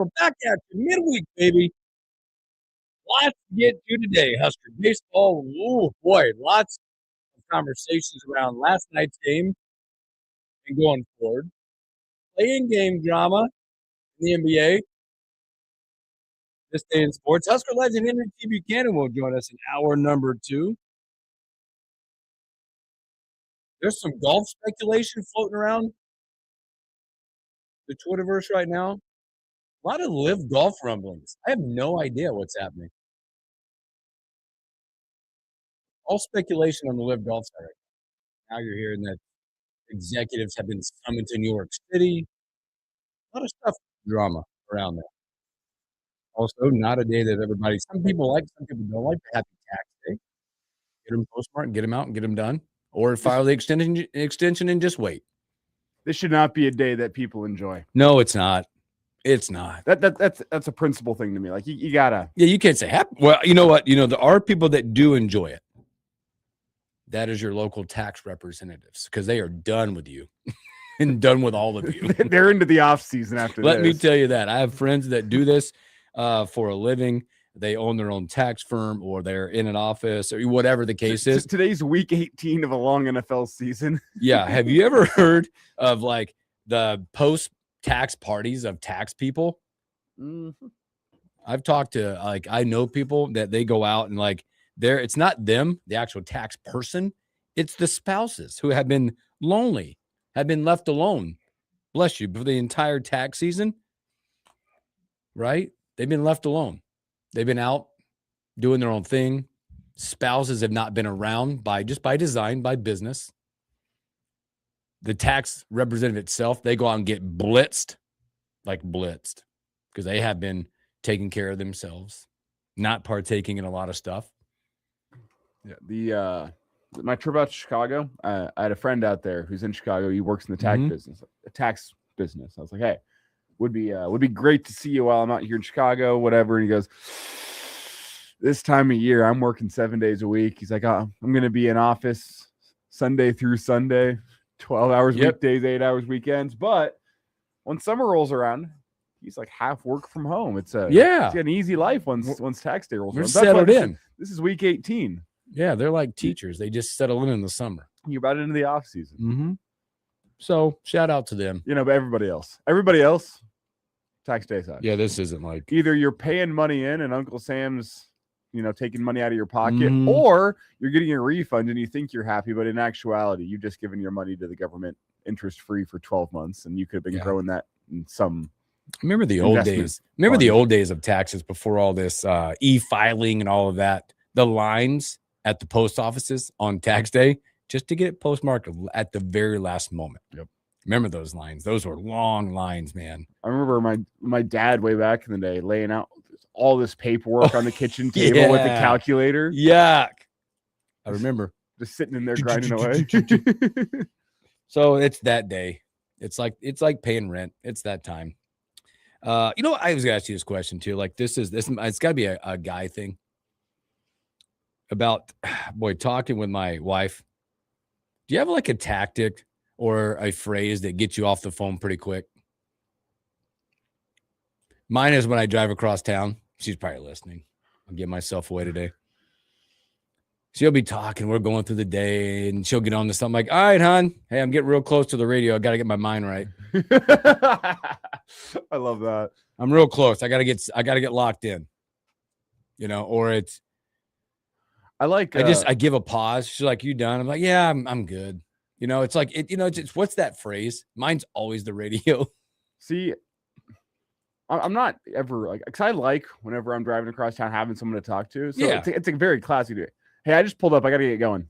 We're back at you midweek, baby. Lots to get to today. Husker baseball. Oh boy, lots of conversations around last night's game and going forward. Playing game drama in the NBA. This day in sports. Husker legend Henry T. Buchanan will join us in hour number 2. There's some golf speculation floating around the Twitterverse right now. A lot of live golf rumblings. I have no idea what's happening. All speculation on the live golf side. Now you're hearing that executives have been summoned to New York City. A lot of stuff drama around that. Also, not a day that everybody, some people like, some people don't like. Happy tax day. Get them postmarked, get them out, and get them done. Or file the extension and just wait. This should not be a day that people enjoy. No, it's not. It's not. That's a principal thing to me. Like you gotta. Yeah, you can't say happy. Well, you know what? There are people that do enjoy it. That is your local tax representatives because they are done with you and done with all of you. They're into the off season after Let me tell you that. I have friends that do this for a living. They own their own tax firm or they're in an office or whatever the case is. Today's week 18 of a long NFL season. Yeah. Have you ever heard of like the post-tax parties of tax people? Mm-hmm. I've talked to I know people that they go out and it's not them, the actual tax person. It's the spouses who have been lonely, have been left alone. Bless you, for the entire tax season, right? They've been left alone. They've been out doing their own thing. Spouses have not been around by design, by business. The tax representative itself, they go out and get blitzed, because they have been taking care of themselves, not partaking in a lot of stuff. Yeah, my trip out to Chicago, I had a friend out there who's in Chicago. He works in the tax business. I was like, hey, would be great to see you while I'm out here in Chicago, whatever. And he goes, this time of year, I'm working 7 days a week. He's like, I'm going to be in office Sunday through Sunday, 12 hours weekdays, 8 hours weekends. But when summer rolls around, he's like half work from home. It's got an easy life once tax day rolls around. Settled in. This is week 18. Yeah, they're like teachers. They just settle in the summer. You're about into the off season. Mm-hmm. So shout out to them. But everybody else, tax day side. Yeah, this isn't like either you're paying money in and Uncle Sam's, taking money out of your pocket, or you're getting a refund and you think you're happy, but in actuality, you've just given your money to the government interest free for 12 months, and you could have been growing that in some. Remember the old days. Remember the old days of taxes before all this e-filing and all of that. The lines at the post offices on tax day just to get it postmarked at the very last moment. Yep. Remember those lines? Those were long lines, man. I remember my dad way back in the day laying out all this paperwork on the kitchen table with the calculator. Yuck. I remember. Just sitting in there grinding away. So it's that day. It's like paying rent. It's that time. I was gonna ask you this question too. Like this it's gotta be a guy thing. About talking with my wife. Do you have like a tactic or a phrase that gets you off the phone pretty quick? Mine is when I drive across town. She's probably listening. I'll give myself away today. She'll be talking. We're going through the day, and she'll get on to something like, all right, hon. Hey, I'm getting real close to the radio. I got to get my mind right. I love that. I'm real close. I got to get locked in. Or it's, I give a pause. She's like, you done? I'm like, yeah, I'm good. It's like, it's what's that phrase? Mine's always the radio. See, I'm not ever because I like whenever I'm driving across town having someone to talk to. So it's a very classy day. Hey, I just pulled up. I got to get going.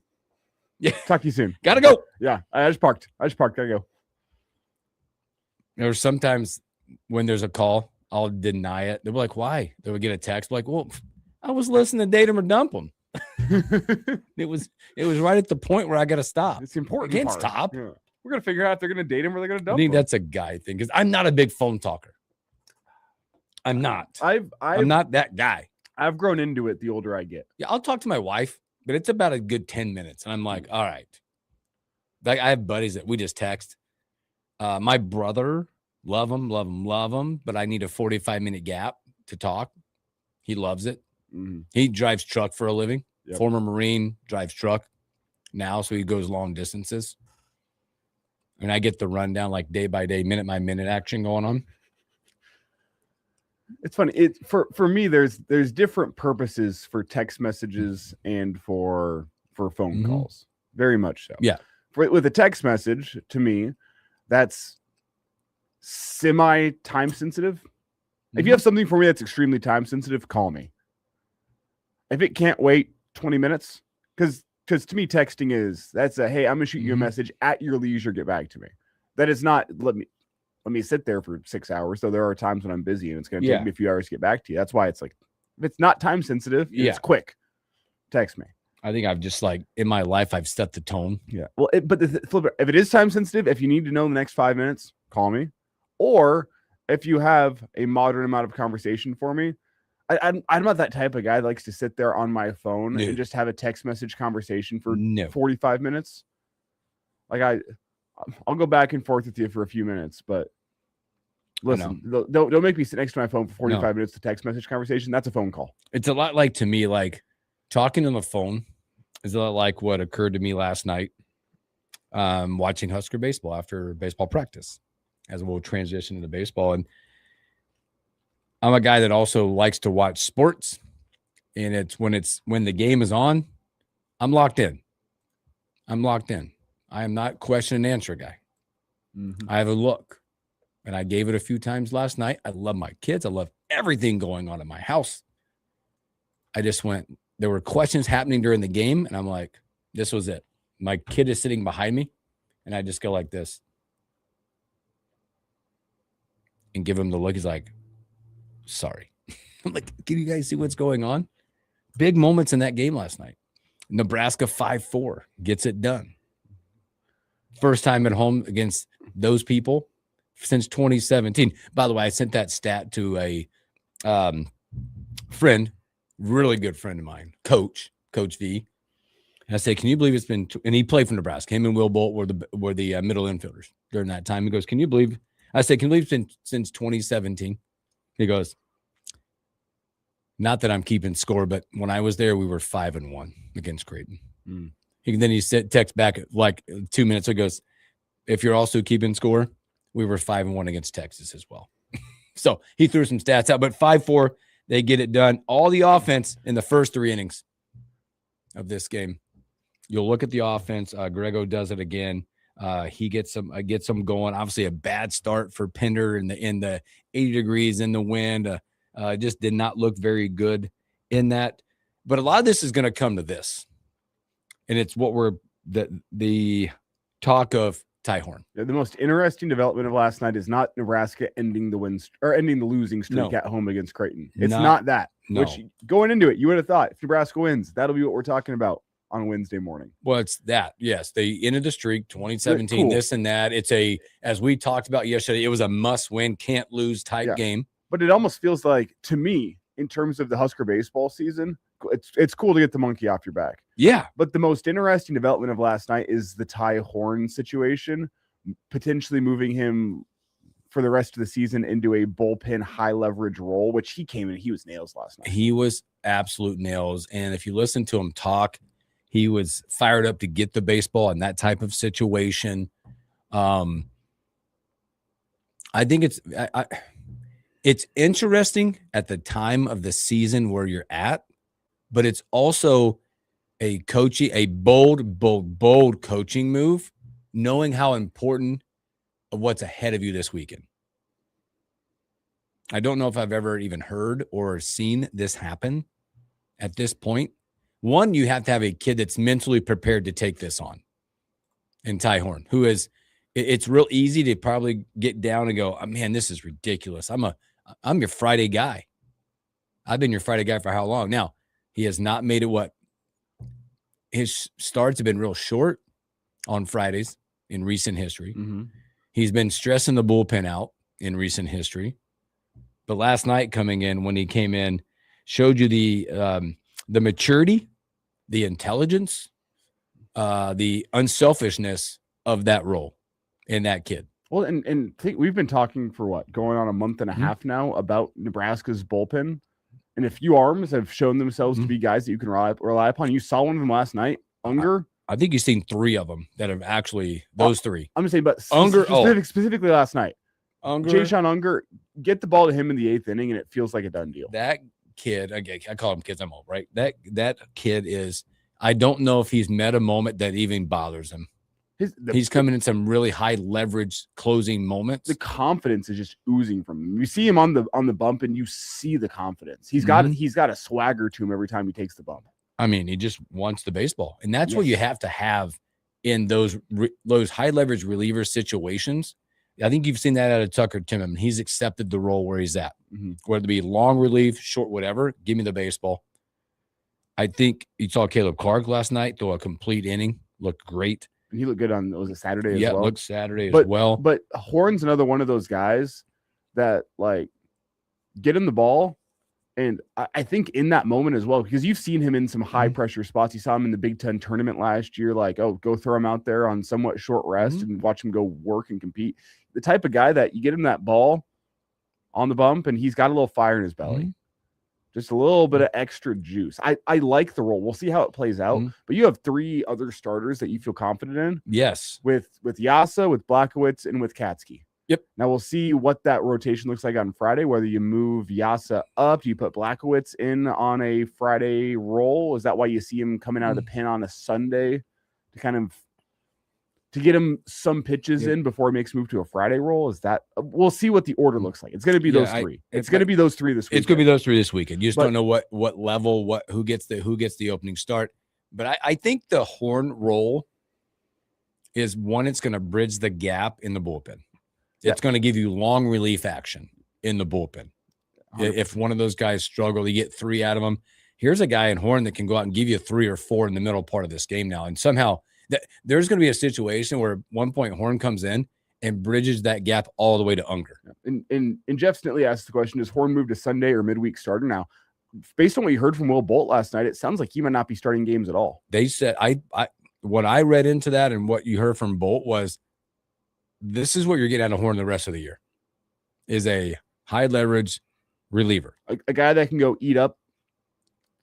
Yeah. Talk to you soon. Gotta go. Yeah. I just parked. Gotta go. There's sometimes when there's a call, I'll deny it. They'll be like, why? They would get a text like, well, I was listening to Date 'em or Dump 'em. It was right at the point where I got to stop. It's important. I can't stop. Yeah. We're gonna figure out if they're gonna date him or they're gonna dump I think him. that's a guy thing because I'm not a big phone talker. I'm not. I'm not that guy. I've grown into it the older I get. Yeah, I'll talk to my wife, but it's about a good 10 minutes, and I'm like, all right. Like I have buddies that we just text. My brother Love him, love him, love him. But I need a 45-minute gap to talk. He loves it. Mhm. He drives truck for a living. Yep. Former Marine, drives truck now, so he goes long distances. And I get the rundown like day by day, minute by minute action going on. It's funny. For me, there's different purposes for text messages and for phone calls. Very much so. Yeah. With a text message, to me, that's semi time sensitive. If you have something for me that's extremely time sensitive, call me. If it can't wait 20 minutes, because to me, texting that's a, hey, I'm gonna shoot you a message at your leisure, get back to me. That is not let me sit there for 6 hours. So there are times when I'm busy and it's gonna take me a few hours to get back to you. That's why it's like, if it's not time sensitive, it's quick, text me. I think I've just like in my life, I've set the tone. Yeah. Well, but if it is time sensitive, if you need to know in the next 5 minutes, call me. Or if you have a moderate amount of conversation for me, I'm not that type of guy that likes to sit there on my phone and just have a text message conversation for 45 minutes. Like I'll go back and forth with you for a few minutes, but listen, don't make me sit next to my phone for 45 minutes to text message conversation. That's a phone call. It's a lot like, to me, like talking on the phone is a lot like what occurred to me last night, watching Husker baseball after baseball practice, as we'll transition into baseball. And I'm a guy that also likes to watch sports, and when the game is on, I'm locked in. I am not question and answer guy. I have a look, and I gave it a few times last night. I love my kids. I love everything going on in my house. I just there were questions happening during the game, and I'm like, this was it. My kid is sitting behind me, and I just go like this and give him the look. He's like, sorry. I'm like, can you guys see what's going on? Big moments in that game last night. Nebraska 5-4 gets it done. First time at home against those people since 2017. By the way, I sent that stat to a friend, really good friend of mine, Coach V. And I say, can you believe it's been, and he played for Nebraska. Him and Will Bolt were the middle infielders during that time. He goes, can you believe? I said, can you believe it's been since 2017? He goes, not that I'm keeping score, but when I was there, we were 5-1 against Creighton. Then he text back like 2 minutes ago, goes, if you're also keeping score, we were 5-1 against Texas as well. So he threw some stats out, but 5-4, they get it done. All the offense in the first 3 innings of this game. You'll look at the offense. Grego does it again. He gets them going. Obviously, a bad start for Pender in the 80 degrees in the wind. Just did not look very good in that. But a lot of this is going to come to this, and it's what we're the talk of Ty Horn. The most interesting development of last night is not Nebraska ending the losing streak at home against Creighton. It's not that. No. Which going into it, you would have thought if Nebraska wins, that'll be what we're talking about on Wednesday morning. Well, it's that. Yes, they ended the streak, 2017, this and that. It's as we talked about yesterday, it was a must-win, can't lose type game. But it almost feels like, to me, in terms of the Husker baseball season, it's cool to get the monkey off your back. Yeah. But the most interesting development of last night is the Ty Horn situation, potentially moving him for the rest of the season into a bullpen high leverage role, which he came in, he was nails last night. He was absolute nails. And if you listen to him talk, he was fired up to get the baseball in that type of situation. I think it's interesting at the time of the season where you're at, but it's also a bold coaching move, knowing how important of what's ahead of you this weekend. I don't know if I've ever even heard or seen this happen at this point. One, you have to have a kid that's mentally prepared to take this on. And Ty Horn, who is, it's real easy to probably get down and go, oh, man, this is ridiculous. I'm your Friday guy. I've been your Friday guy for how long? Now, he has not made it his starts have been real short on Fridays in recent history. He's been stressing the bullpen out in recent history. But last night coming in, when he came in, showed you the maturity, the intelligence, the unselfishness of that role in that kid. Well, and think we've been talking for what, going on a month and a half now about Nebraska's bullpen. And a few arms have shown themselves to be guys that you can rely upon. You saw one of them last night, Unger. I think you've seen 3 of them that have actually those 3. I'm saying, but Unger, specifically last night. Jayshon Unger, get the ball to him in the 8th inning, and it feels like a done deal. That kid, I call him kids, I'm old, right? That kid is, I don't know if he's met a moment that even bothers him. He's coming in some really high leverage closing moments. The confidence is just oozing from him. You see him on the bump, and you see the confidence. He's got a swagger to him every time he takes the bump. I mean, he just wants the baseball, and that's what you have to have in those high leverage reliever situations. I think you've seen that out of Tucker Timmon. He's accepted the role where he's at, whether it be long relief, short, whatever. Give me the baseball. I think you saw Caleb Clark last night throw a complete inning, looked great. And he looked good on, was it Saturday as well? Yeah, looked Saturday as well. But Horn's another one of those guys that, like, get him the ball. And I think in that moment as well, because you've seen him in some high pressure spots. You saw him in the Big Ten tournament last year, like, oh, go throw him out there on somewhat short rest and watch him go work and compete. The type of guy that you get him that ball on the bump and he's got a little fire in his belly. Just a little bit of extra juice. I like the role. We'll see how it plays out. But you have 3 other starters that you feel confident in. Yes. With Yasa, with Blackowitz, and with Katsky. Yep. Now we'll see what that rotation looks like on Friday, whether you move Yasa up. Do you put Blackowitz in on a Friday roll? Is that why you see him coming out of the pen on a Sunday to kind of to get him some pitches in before he makes a move to a Friday roll? Is that we'll see what the order looks like. It's going to be those 3. It's going to be those 3 this week. It's going to be those 3 this weekend. You just don't know what level, who gets the opening start. But I think the Horn role is one. It's going to bridge the gap in the bullpen. It's going to give you long relief action in the bullpen. 100%. If one of those guys struggle, you get 3 out of them. Here's a guy in Horn that can go out and give you 3 or 4 in the middle part of this game now. And somehow there's going to be a situation where at one point Horn comes in and bridges that gap all the way to Unger. And Jeff Snitley asked the question, does Horn move to Sunday or midweek starter? Now, based on what you heard from Will Bolt last night, it sounds like he might not be starting games at all. They said, what I read into that and what you heard from Bolt was, this is what you're getting out of Horn the rest of the year, is a high leverage reliever. A guy that can go eat up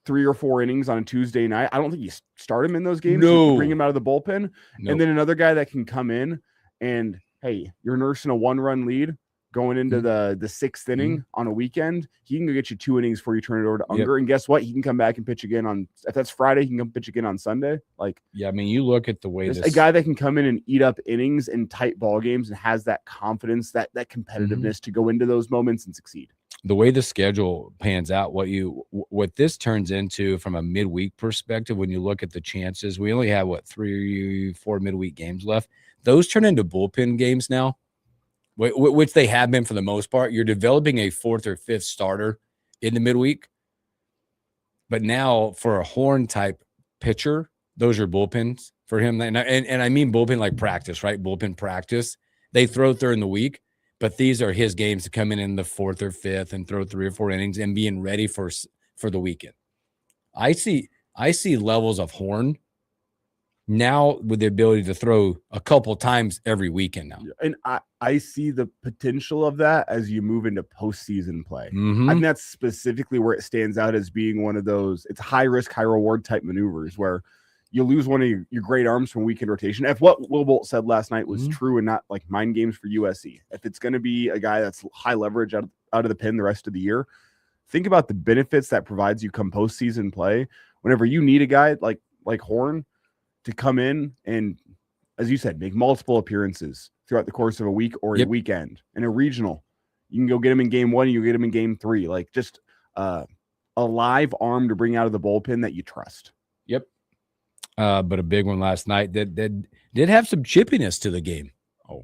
3 or 4 innings on a Tuesday night. I don't think you start him in those games. No. You bring him out of the bullpen. No. And then another guy that can come in and, hey, you're nursing a 1-run lead going into the 6th inning on a weekend. He can go get you 2 innings before you turn it over to Unger. And guess what? He can come back and pitch again on, if that's Friday, he can come pitch again on Sunday. Like, yeah, I mean, you look at the way a guy that can come in and eat up innings in tight ball games and has that confidence, that competitiveness to go into those moments and succeed. The way the schedule pans out, what this turns into from a midweek perspective, when you look at the chances, we only have 3-4 midweek games left. Those turn into bullpen games now, which they have been for the most part. You're developing a 4th or 5th starter in the midweek. But now for a Horn type pitcher, those are bullpens for him. And I mean bullpen like practice, right? Bullpen practice. They throw during the week, but these are his games to come in the 4th or 5th and throw 3 or 4 innings and being ready for the weekend. I see levels of Horn now with the ability to throw a couple times every weekend now. And I see the potential of that as you move into postseason play. I think that's specifically where it stands out as being one of those, it's high risk, high reward type maneuvers where you love one of your great arms from weekend rotation. If what Will Bolt said last night was true and not like mind games for USC, if it's going to be a guy that's high leverage out of the pen the rest of the year, think about the benefits that provides you come postseason play. Whenever you need a guy like Horn to come in and, as you said, make multiple appearances throughout the course of a week or a weekend in a regional, you can go get him in game 1, you get him in game 3, like just a live arm to bring out of the bullpen that you trust. Yep. But a big one last night that did have some chippiness to the game. Oh,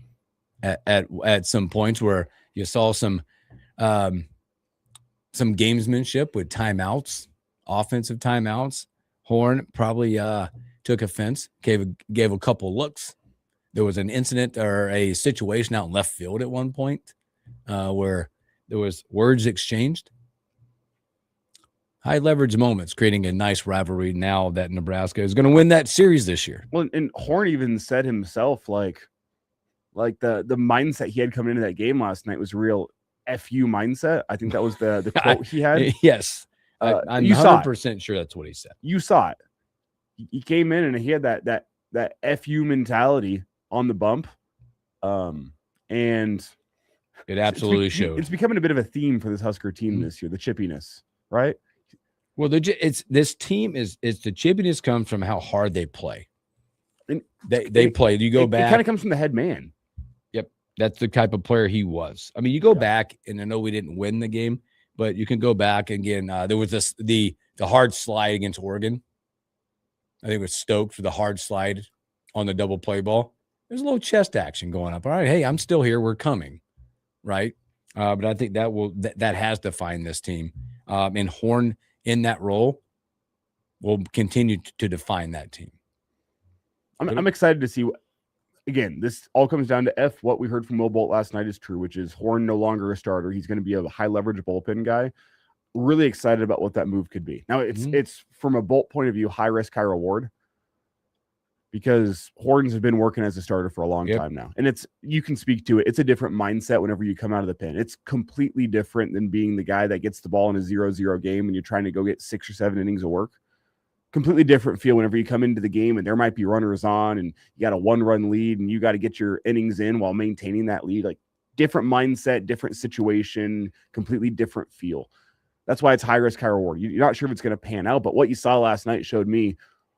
at some points where you saw some gamesmanship with timeouts, offensive timeouts. Horn probably took offense, gave a couple looks. There was an incident or a situation out in left field at one point where there was words exchanged. High leverage moments, creating a nice rivalry now that Nebraska is going to win that series this year. Well, and Horn even said himself, like, like the mindset he had coming into that game last night was real FU mindset. I think that was the quote he had. Yes. I'm you saw it. 100% sure that's what he said. You saw it. He came in and he had that FU mentality on the bump. And it absolutely showed. It's becoming a bit of a theme for this Husker team this year, the chippiness, right? Well, this team is the chippiness comes from how hard they play. And they play. You go back. It kind of comes from the head man. Yep. That's the type of player he was. I mean, you go back, and I know we didn't win the game, but you can go back again. There was the hard slide against Oregon. I think it was Stokes for the hard slide on the double play ball. There's a little chest action going up. All right, hey, I'm still here. We're coming, right? But I think that has defined this team. And Horn in that role will continue to define that team. I'm excited to see. Again, this all comes down to what we heard from Will Bolt last night is true, which is Horn no longer a starter. He's going to be a high leverage bullpen guy. Really excited about what that move could be. Now it's from a Bolt point of view, high risk, high reward, because Horns has been working as a starter for a long time now. And you can speak to it. It's a different mindset whenever you come out of the pen. It's completely different than being the guy that gets the ball in a 0-0 game and you're trying to go get 6 or 7 innings of work. Completely different feel whenever you come into the game and there might be runners on and you got a 1-run lead and you got to get your innings in while maintaining that lead. Like different mindset, different situation, completely different feel. That's why it's high risk, high reward. You're not sure if it's going to pan out, but what you saw last night showed me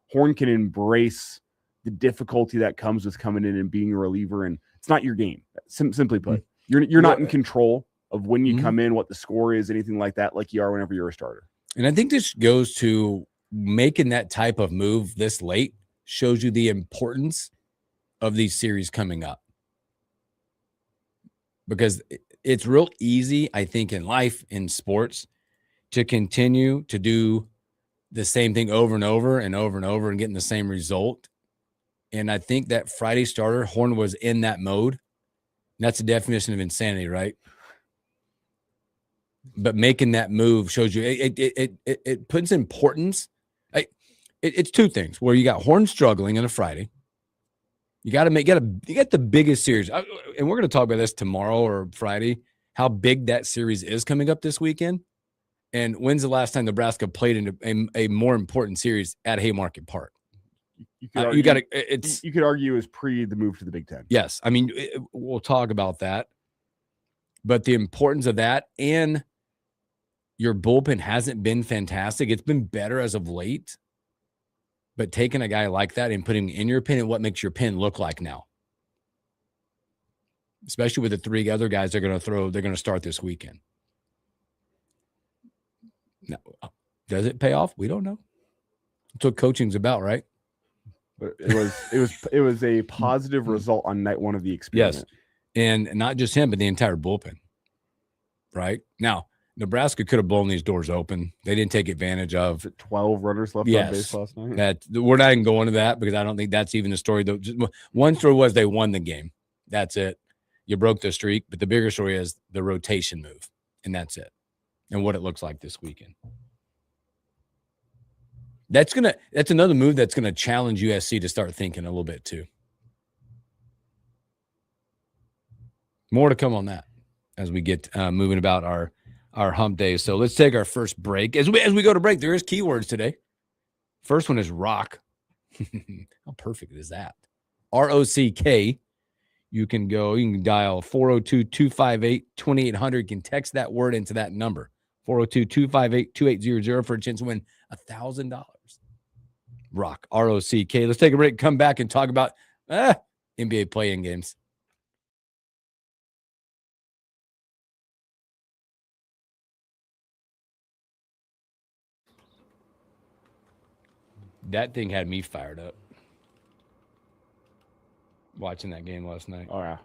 Horn can embrace the difficulty that comes with coming in and being a reliever. And it's not your game. Simply put, you're not in control of when you come in, what the score is, anything like that, like you are whenever you're a starter. And I think this goes to making that type of move this late shows you the importance of these series coming up. Because it's real easy, I think, in life, in sports, to continue to do the same thing over and over and over and over and getting the same result. And I think that Friday starter, Horn was in that mode. And that's the definition of insanity, right? But making that move shows you it puts importance. It's two things where you got Horn struggling on a Friday. You got the biggest series. And we're going to talk about this tomorrow or Friday, how big that series is coming up this weekend. And when's the last time Nebraska played in a more important series at Haymarket Park? You could argue is pre the move to the Big Ten. Yes. I mean, we'll talk about that. But the importance of that, and your bullpen hasn't been fantastic. It's been better as of late. But taking a guy like that and putting him in your pen and what makes your pen look like now. Especially with the 3 other guys they're going to start this weekend. Now, does it pay off? We don't know. That's what coaching's about, right? But it was a positive result on night 1 of the experiment. Yes. And not just him, but the entire bullpen. Right? Now, Nebraska could have blown these doors open. They didn't take advantage of 12 runners left on base last night. We're not even going to that because I don't think that's even the story. One story was they won the game. That's it. You broke the streak. But the bigger story is the rotation move. And that's it. And what it looks like this weekend. That's another move that's gonna challenge USC to start thinking a little bit too. More to come on that as we get moving about our hump days. So let's take our first break. As we go to break, there is keywords today. First one is rock. How perfect is that? ROCK. You can dial 402-258-2800. You can text that word into that number. 402-258-2800 for a chance to win $1,000. Rock, ROCK. Let's take a break, come back, and talk about NBA play-in games. That thing had me fired up. Watching that game last night. Oh, yeah.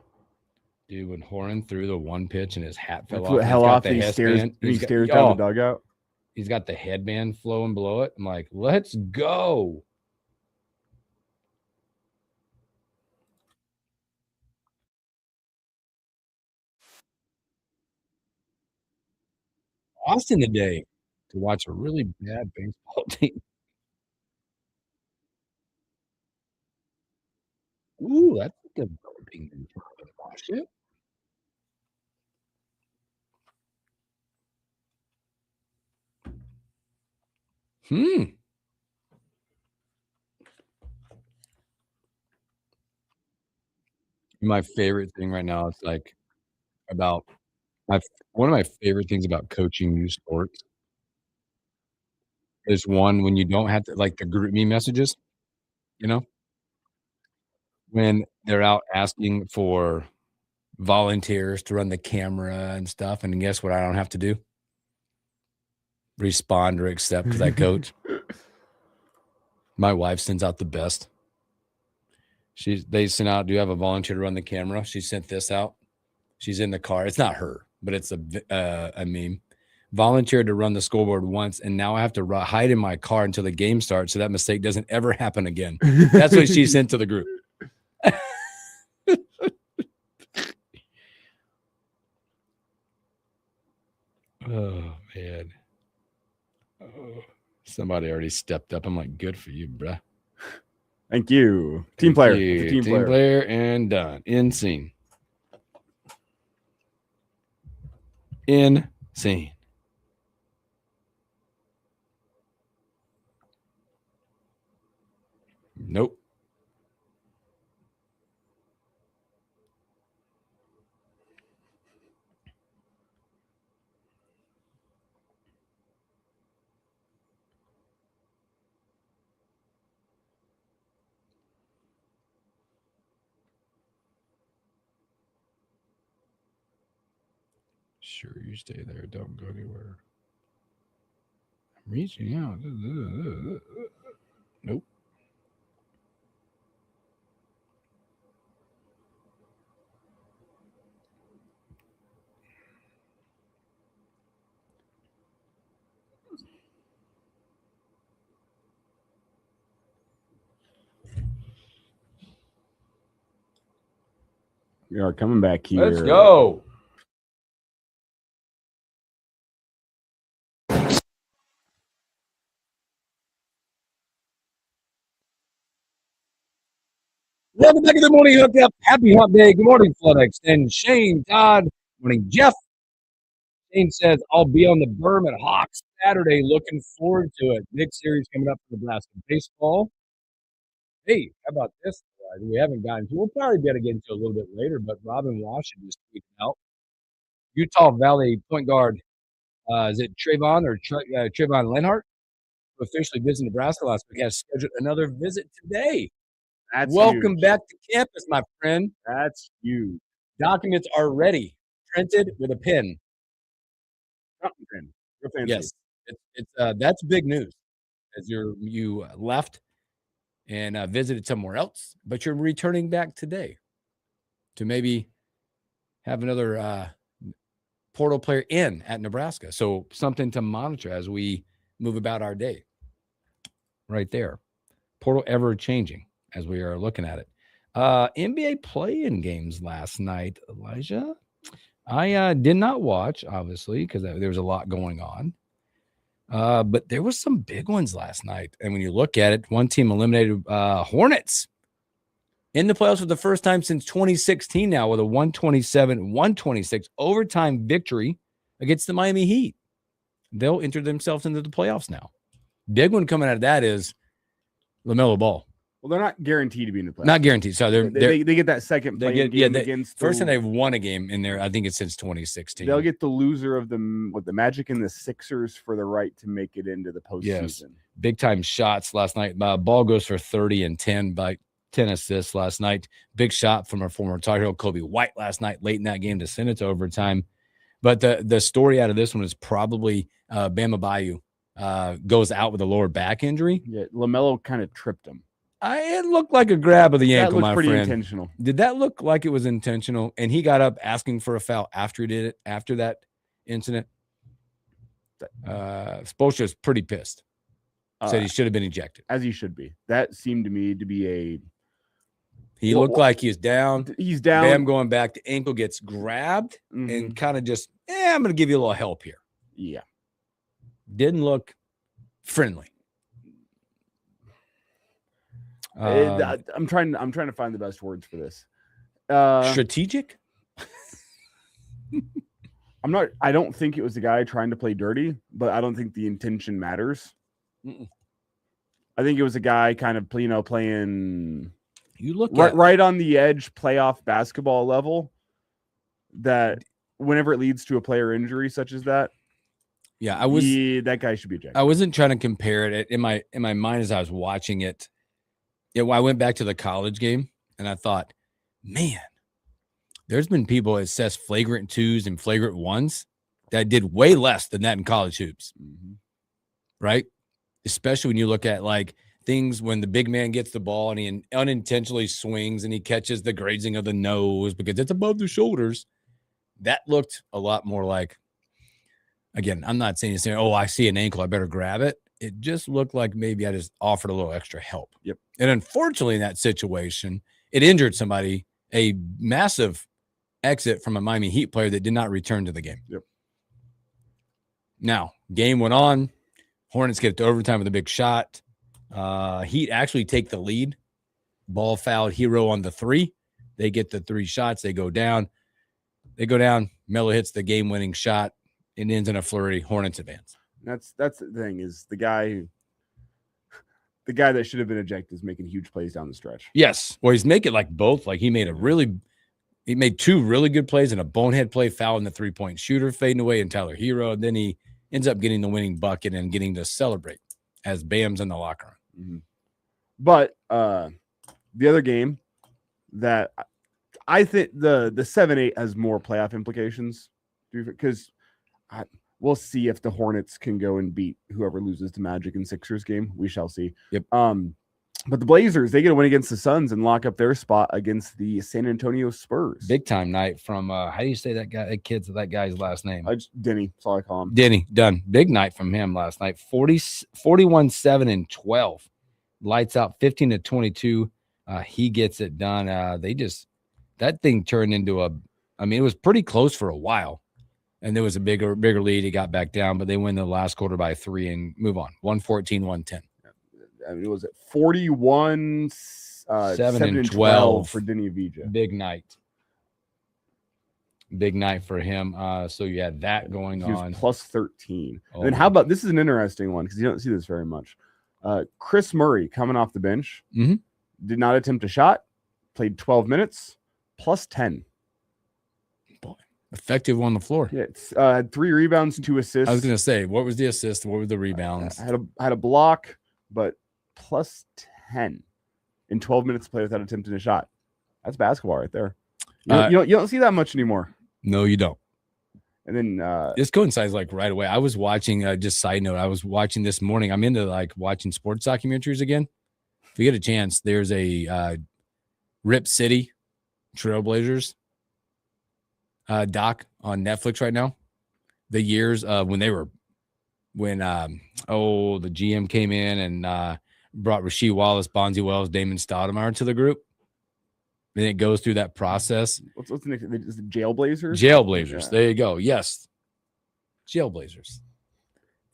Dude, when Horan threw the one pitch and his hat fell off. He stares down the dugout. He's got the headband flowing below it. I'm like, let's go. Austin today to watch a really bad baseball team. Ooh, that's a good Shopping. Shit. My favorite thing right now is like about one of my favorite things about coaching youth sports is one when you don't have to like the group me messages, you know, when they're out asking for volunteers to run the camera and stuff. And guess what? I don't have to do respond or accept because I coach. My wife sends out the best. They sent out, do you have a volunteer to run the camera? She sent this out. She's in the car. It's not her, but it's a meme. Volunteered to run the scoreboard once, and now I have to hide in my car until the game starts so that mistake doesn't ever happen again. That's what she sent to the group. Oh, man. Oh, somebody already stepped up. I'm like, good for you, bruh. Thank you. Team player. Team player and done. Insane. Insane. Nope. Sure, you stay there. Don't go anywhere. I'm reaching out. Nope. We are coming back here. Let's go. Welcome back to the morning hookup. Happy hump day. Good morning, FloodX. And Shane, Todd. Good morning, Jeff. Shane says, I'll be on the berm at Hawks Saturday. Looking forward to it. Big series coming up for Nebraska baseball. Hey, how about this? We haven't gotten to. We'll probably be able to get into a little bit later, but Robin Washington just tweeted out. Utah Valley point guard, is it Trayvon or Trayvon Lenhart, who officially visited Nebraska last week, has scheduled another visit today. Welcome back to campus, my friend. That's huge. Documents are ready, printed with a pen. Yes, it's that's big news. As you left and visited somewhere else, but you're returning back today to maybe have another portal player in at Nebraska. So something to monitor as we move about our day. Right there, portal ever changing as we are looking at it. NBA play-in games last night, Elijah. I did not watch, obviously, because there was a lot going on. But there was some big ones last night. And when you look at it, one team eliminated Hornets in the playoffs for the first time since 2016 now with a 127-126 overtime victory against the Miami Heat. They'll enter themselves into the playoffs now. Big one coming out of that is LaMelo Ball. Well, they're not guaranteed to be in the playoffs. Not guaranteed. So they get that second play game against first time they've won a game in there. I think it's since 2016. They'll get the loser of the Magic and the Sixers for the right to make it into the postseason. Yes. Big time shots last night. Ball goes for 30 and 10 by 10 assists last night. Big shot from our former Tar Heel Kobe White last night, late in that game to send it to overtime. But the story out of this one is probably Bama Bayou goes out with a lower back injury. Yeah, LaMelo kind of tripped him. It looked like a grab of the ankle, my friend. That looked pretty intentional. Did that look like it was intentional? And he got up asking for a foul after he did it, after that incident. Spoelstra was pretty pissed. Said he should have been ejected. As he should be. That seemed to me to be a... He looked like he was down. He's down. Bam going back. The ankle gets grabbed and kind of just, I'm going to give you a little help here. Yeah. Didn't look friendly. I'm trying to find the best words for this. Strategic? I don't think it was the guy trying to play dirty, but I don't think the intention matters. Mm-mm. I think it was a guy kind of, playing You look right on the edge playoff basketball level, that whenever it leads to a player injury such as that, that guy should be ejected. I wasn't trying to compare it in my mind as I was watching it. I went back to the college game and I thought, man, there's been people that assess flagrant 2s and flagrant 1s that did way less than that in college hoops. Mm-hmm. Right? Especially when you look at like things when the big man gets the ball and he unintentionally swings and he catches the grazing of the nose because it's above the shoulders. That looked a lot more like, again, I'm not saying, oh, I see an ankle, I better grab it. It just looked like maybe I just offered a little extra help. Yep. And unfortunately, in that situation, it injured somebody, a massive exit from a Miami Heat player that did not return to the game. Yep. Now, game went on. Hornets get to overtime with a big shot. Heat actually take the lead. Ball fouled Hero on the 3. They get the 3 shots. They go down. Melo hits the game-winning shot. It ends in a flurry. Hornets advance. That's the thing, is the guy that should have been ejected is making huge plays down the stretch. Yes. Well, he's making like both. Like he made 2 really good plays and a bonehead play, fouling the 3-point shooter, fading away, and Tyler Hero. And then he ends up getting the winning bucket and getting to celebrate as Bam's in the locker room. Mm-hmm. But the other game that I think the 7-8 has more playoff implications, because we'll see if the Hornets can go and beat whoever loses to Magic and Sixers game. We shall see. Yep. But the Blazers, they get a win against the Suns and lock up their spot against the San Antonio Spurs. Big time night from how do you say that guy's last name? Denny. That's all I call him. Denny. Done. Big night from him last night. 41, 7, and 12. Lights out 15 to 22. He gets it done. That thing turned into it was pretty close for a while. And there was a bigger lead. He got back down, but they win the last quarter by 3 and move on. 114, 110. It was at 41, 7 and 12 for Denny Avdija. Big night for him. So you had that going he on. Was plus 13. And then how about, this is an interesting one because you don't see this very much. Chris Murray coming off the bench, did not attempt a shot, played 12 minutes, plus 10. Boy, effective on the floor. Yeah, had 3 rebounds, 2 assists. I was going to say, what was the assist? What were the rebounds? Had a block, but plus 10 in 12 minutes play without attempting a shot. That's basketball right there. You don't see that much anymore. No, you don't. And then this coincides like right away. I was watching, just side note, I was watching this morning. I'm into like watching sports documentaries again. If you get a chance, there's a Rip City Trailblazers doc on Netflix right now. The years of when the GM came in and brought Rasheed Wallace, Bonzi Wells, Damon Stoudemire to the group. Then it goes through that process. What's the next? Is it Jailblazers? Jailblazers. Yeah. There you go. Yes. Jailblazers.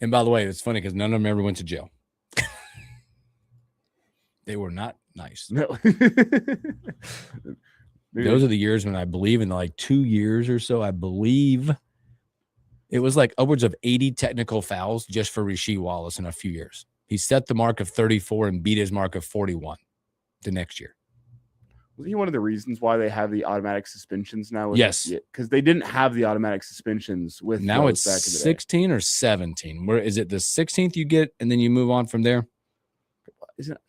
And by the way, it's funny because none of them ever went to jail. They were not nice. No. Those are the years when I believe in like 2 years or so, I believe it was like upwards of 80 technical fouls just for Rasheed Wallace in a few years. He set the mark of 34 and beat his mark of 41 the next year. Was he one of the reasons why they have the automatic suspensions now? Yes. Because they didn't have the automatic suspensions with now it's back in the 16 or 17. Where is it the 16th you get and then you move on from there?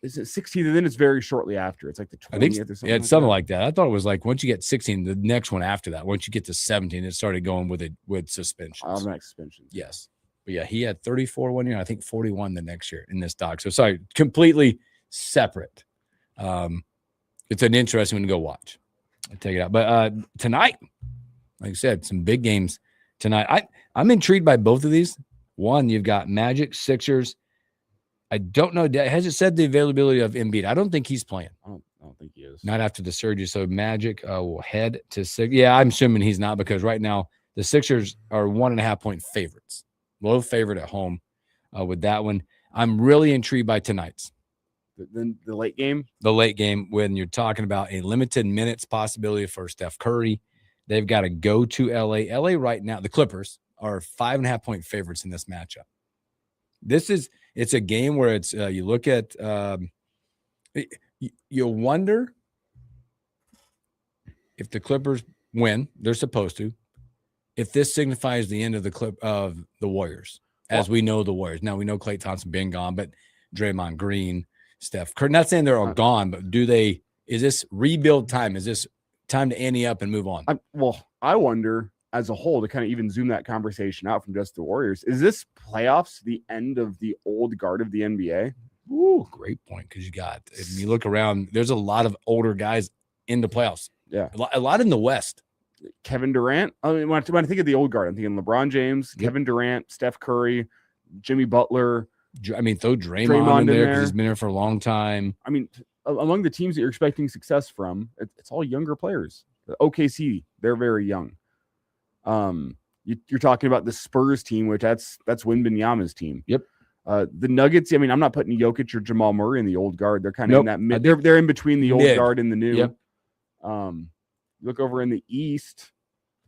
Is it 16 and then it's very shortly after? It's like the 20th I think or something. Yeah, it's something like that. I thought it was like once you get 16, the next one after that. Once you get to 17, it started going with suspensions. Automatic suspensions. Yes. But yeah, he had 34 one year, I think 41 the next year in this doc. So sorry, completely separate. It's an interesting one to go watch. I'll take it out. But tonight, like I said, some big games tonight. I'm intrigued by both of these. One, you've got Magic, Sixers. I don't know. Has it said the availability of Embiid? I don't think he's playing. I don't think he is. Not after the surgery. So Magic will head to six. Yeah, I'm assuming he's not because right now the Sixers are 1.5 point favorites. Low favorite at home with that one. I'm really intrigued by tonight's. The late game. The late game, when you're talking about a limited minutes possibility for Steph Curry, they've got to go to LA. LA right now, the Clippers are 5.5-point favorites in this matchup. It's a game where it's you look at you wonder if the Clippers win, they're supposed to, if this signifies the end of the Warriors, as we know the Warriors. Now we know Klay Thompson being gone, but Draymond Green, Steph Curry, not saying they're all gone, but is this rebuild time? Is this time to ante up and move on? I wonder as a whole, to kind of even zoom that conversation out from just the Warriors, is this playoffs the end of the old guard of the NBA? Ooh, great point. Because if you look around, there's a lot of older guys in the playoffs. Yeah. A lot in the West. Kevin Durant. I mean, when I think of the old guard, I'm thinking LeBron James, Kevin Durant, Steph Curry, Jimmy Butler. I mean, throw Draymond in there because he's been there for a long time. I mean, among the teams that you're expecting success from, it's all younger players. The OKC, they're very young. You're talking about the Spurs team, which that's Wembanyama's team. Yep. The Nuggets. I mean, I'm not putting Jokic or Jamal Murray in the old guard. They're kind of in that mid. They're in between the old guard and the new. Yep. Look over in the East.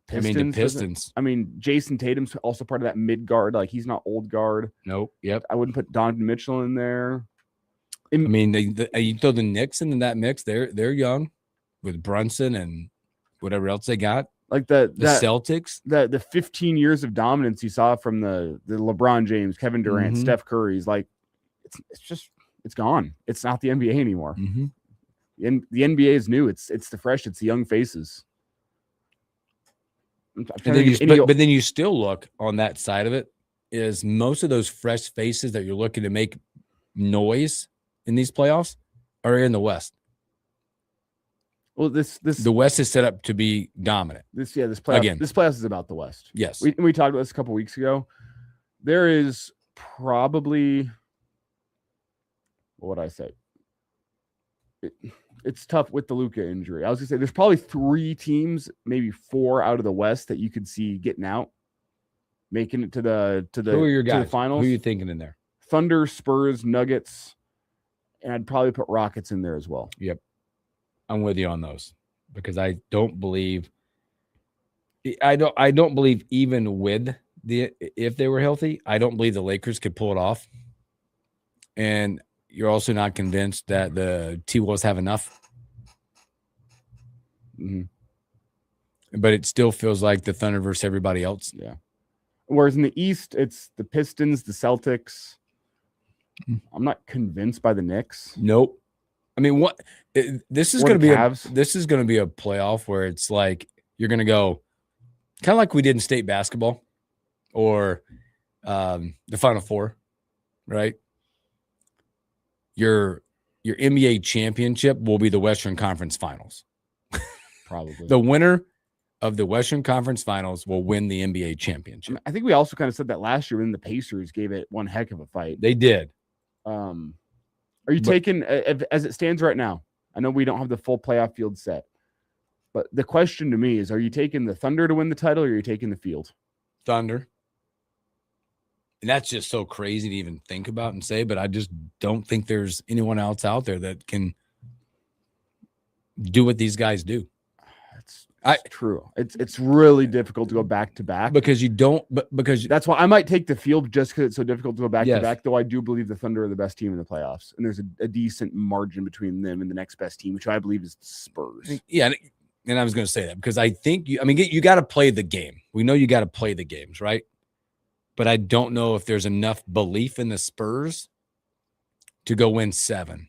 Pistons, the Pistons. I mean, Jason Tatum's also part of that mid guard. Like, he's not old guard. Nope. Yep. I wouldn't put Donovan Mitchell in there. I mean, you throw the Knicks into that mix. They're young with Brunson and whatever else they got. Like the Celtics, the 15 years of dominance you saw from the LeBron James, Kevin Durant, Steph Curry's, like it's gone. It's not the NBA anymore. Mm-hmm. And the NBA is new. It's the fresh. It's the young faces. But then you still look on that side of it, is most of those fresh faces that you're looking to make noise in these playoffs are in the West. Well, the West is set up to be dominant. This playoff is about the West. Yes, we talked about this a couple weeks ago. There is probably, what would I say? It's tough with the Luka injury. I was gonna say there's probably 3 teams, maybe 4 out of the West that you could see getting out, making it to the Who are your guys? To the finals. Who are you thinking in there? Thunder, Spurs, Nuggets, and I'd probably put Rockets in there as well. Yep. I'm with you on those because I don't believe even with if they were healthy, I don't believe the Lakers could pull it off. And you're also not convinced that the T-Wolves have enough. Mm-hmm. But it still feels like the Thunder versus everybody else. Yeah. Whereas in the East, it's the Pistons, the Celtics. I'm not convinced by the Knicks. Nope. I mean, this is going to be a playoff where it's like you're going to go kind of like we did in state basketball or the Final Four, right? Your NBA championship will be the Western Conference Finals. Probably. The winner of the Western Conference Finals will win the NBA championship. I think we also kind of said that last year when the Pacers gave it one heck of a fight. They did. Are you taking, as it stands right now? I know we don't have the full playoff field set, but the question to me is, are you taking the Thunder to win the title or are you taking the field? Thunder. And that's just so crazy to even think about and say, but I just don't think there's anyone else out there that can do what these guys do. It's true. It's really difficult to go back to back because that's why I might take the field just because it's so difficult to go back to back. Though I do believe the Thunder are the best team in the playoffs, and there's a decent margin between them and the next best team, which I believe is the Spurs. Yeah, and I was going to say that because I think you got to play the game. We know you got to play the games, right? But I don't know if there's enough belief in the Spurs to go win 7.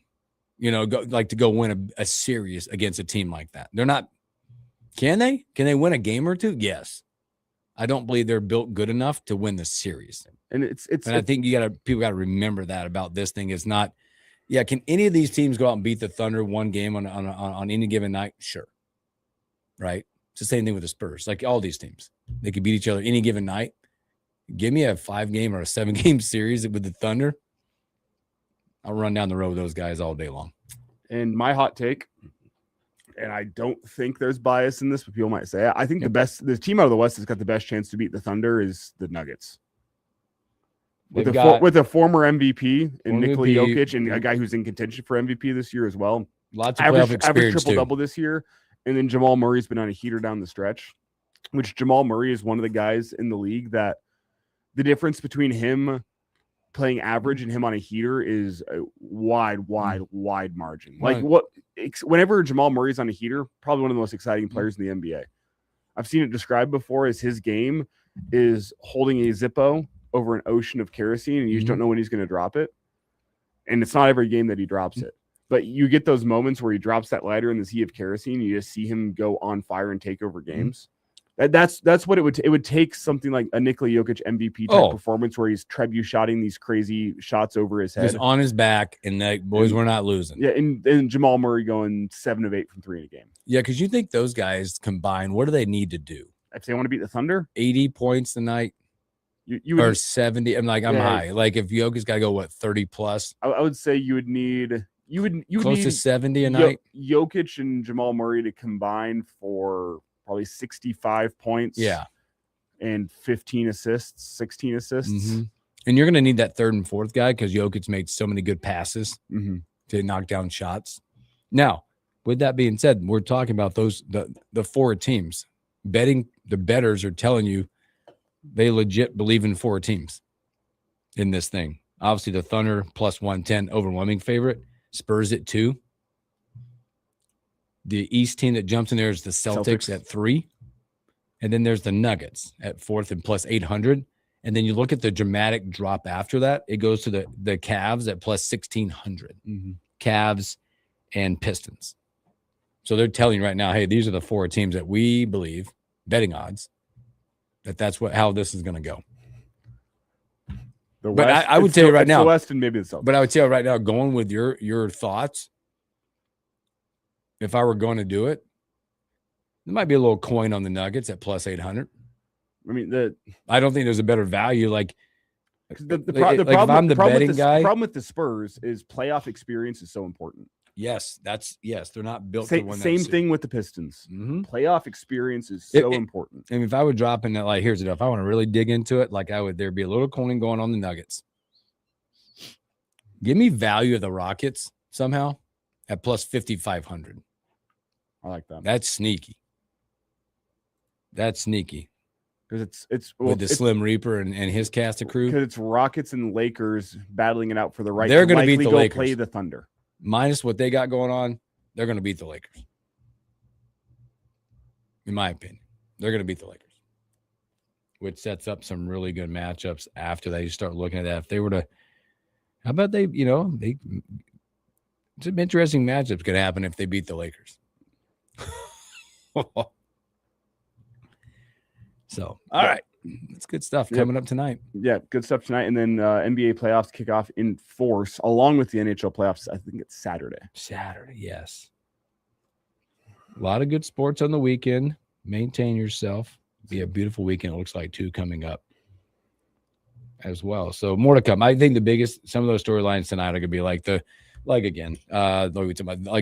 To go win a series against a team like that. They're not. Can they? Can they win a game or 2? Yes. I don't believe they're built good enough to win the series. And I think people got to remember that about this thing. It's not. Yeah, can any of these teams go out and beat the Thunder one game on any given night? Sure. Right. It's the same thing with the Spurs. Like all these teams, they could beat each other any given night. Give me a 5-game or a 7-game series with the Thunder. I'll run down the road with those guys all day long. And my hot take, and I don't think there's bias in this, but people might say, I think the team out of the West that's got the best chance to beat the Thunder is the Nuggets. with a former MVP and Nikola Jokic and a guy who's in contention for MVP this year as well. Lots of playoff experience, average triple-double this year. And then Jamal Murray's been on a heater down the stretch, which Jamal Murray is one of the guys in the league that the difference between him playing average and him on a heater is a wide margin. Like whenever Jamal Murray's on a heater, probably one of the most exciting players in the NBA. I've seen it described before as his game is holding a Zippo over an ocean of kerosene, and you just don't know when he's going to drop it. And it's not every game that he drops it. But you get those moments where he drops that lighter in the sea of kerosene, you just see him go on fire and take over games. That's what it would it would take something like a Nikola Jokic MVP type performance where he's trebucheting these crazy shots over his head. Just on his back, and the boys were not losing. Yeah, and Jamal Murray going 7 of 8 from 3 in a game. Yeah, because you think those guys combined, what do they need to do? If they want to beat the Thunder? 80 points tonight. You would, or 70. I'm high. Like if Jokic's got to go, 30 plus? I would say you would need close to 70 a night. Jokic and Jamal Murray to combine for probably 65 points. Yeah. And 15 assists, 16 assists. Mm-hmm. And you're going to need that third and fourth guy because Jokic made so many good passes to knock down shots. Now, with that being said, we're talking about the 4 teams. The bettors are telling you they legit believe in 4 teams in this thing. Obviously, the Thunder plus 110, overwhelming favorite. Spurs at 2. The East team that jumps in there is the Celtics at 3. And then there's the Nuggets at 4th and plus 800. And then you look at the dramatic drop after that. It goes to the Cavs at plus 1,600. Cavs and Pistons. So they're telling you right now, hey, these are the 4 teams that we believe, betting odds, that's how this is going to go. But I would tell you right now, the West and maybe the Celtics. But I would tell you right now, going with your thoughts, if I were going to do it, there might be a little coin on the Nuggets at plus 800. I mean, I don't think there's a better value. Like the problem with the Spurs is playoff experience is so important. Yes, they're not built to win. Same thing with the Pistons. Playoff experience is so important. And if I would drop in that, like, here's it. If I want to really dig into it, like there'd be a little coin going on the Nuggets. Give me value of the Rockets somehow at plus 5,500. I like that. That's sneaky. Because it's with the Slim Reaper and his cast of crew. Because it's Rockets and Lakers battling it out for the right. They're going to beat the Lakers. Play the Thunder. Minus what they got going on, they're going to beat the Lakers. In my opinion, they're going to beat the Lakers, which sets up some really good matchups after that. You start looking at that. If they were to, how about it's an interesting matchup could happen if they beat the Lakers. So, all right. It's good stuff coming up tonight. Yeah, good stuff tonight. And then NBA playoffs kick off in force along with the NHL playoffs. I think it's Saturday. Yes. A lot of good sports on the weekend. Maintain yourself. Be a beautiful weekend, it looks like, too, coming up as well. So more to come. I think some of those storylines tonight are going to be like the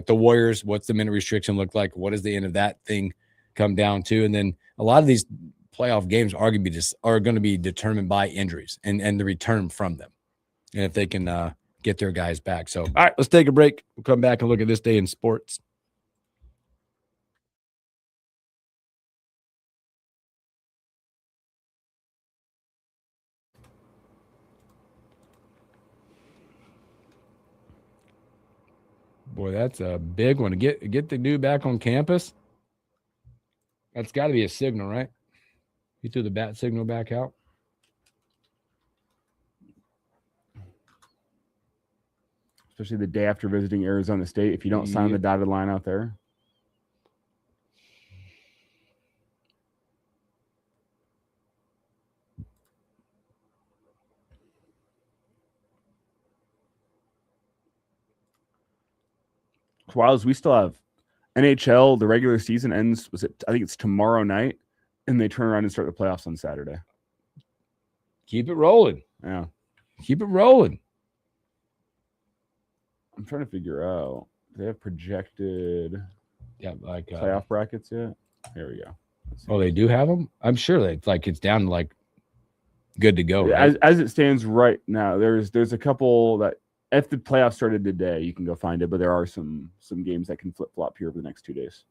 Warriors. What's the minute restriction look like? What does the end of that thing come down to? And then a lot of these playoff games are going to be determined by injuries and the return from them, and if they can get their guys back. So, all right, let's take a break. We'll come back and look at this day in sports. Boy, that's a big one to get the dude back on campus. That's got to be a signal, right? You threw the bat signal back out. Especially the day after visiting Arizona State. If you don't sign the dotted line out there. While we still have NHL, the regular season ends. I think it's tomorrow night, and they turn around and start the playoffs on Saturday. Keep it rolling. Yeah, keep it rolling. I'm trying to figure out. Do they have projected? Like playoff brackets yet? Here we go. Oh, they do have them. I'm sure it's down to good to go, right? As it stands right now, there's a couple that if the playoffs started today, you can go find it, but there are some games that can flip-flop here over the next 2 days.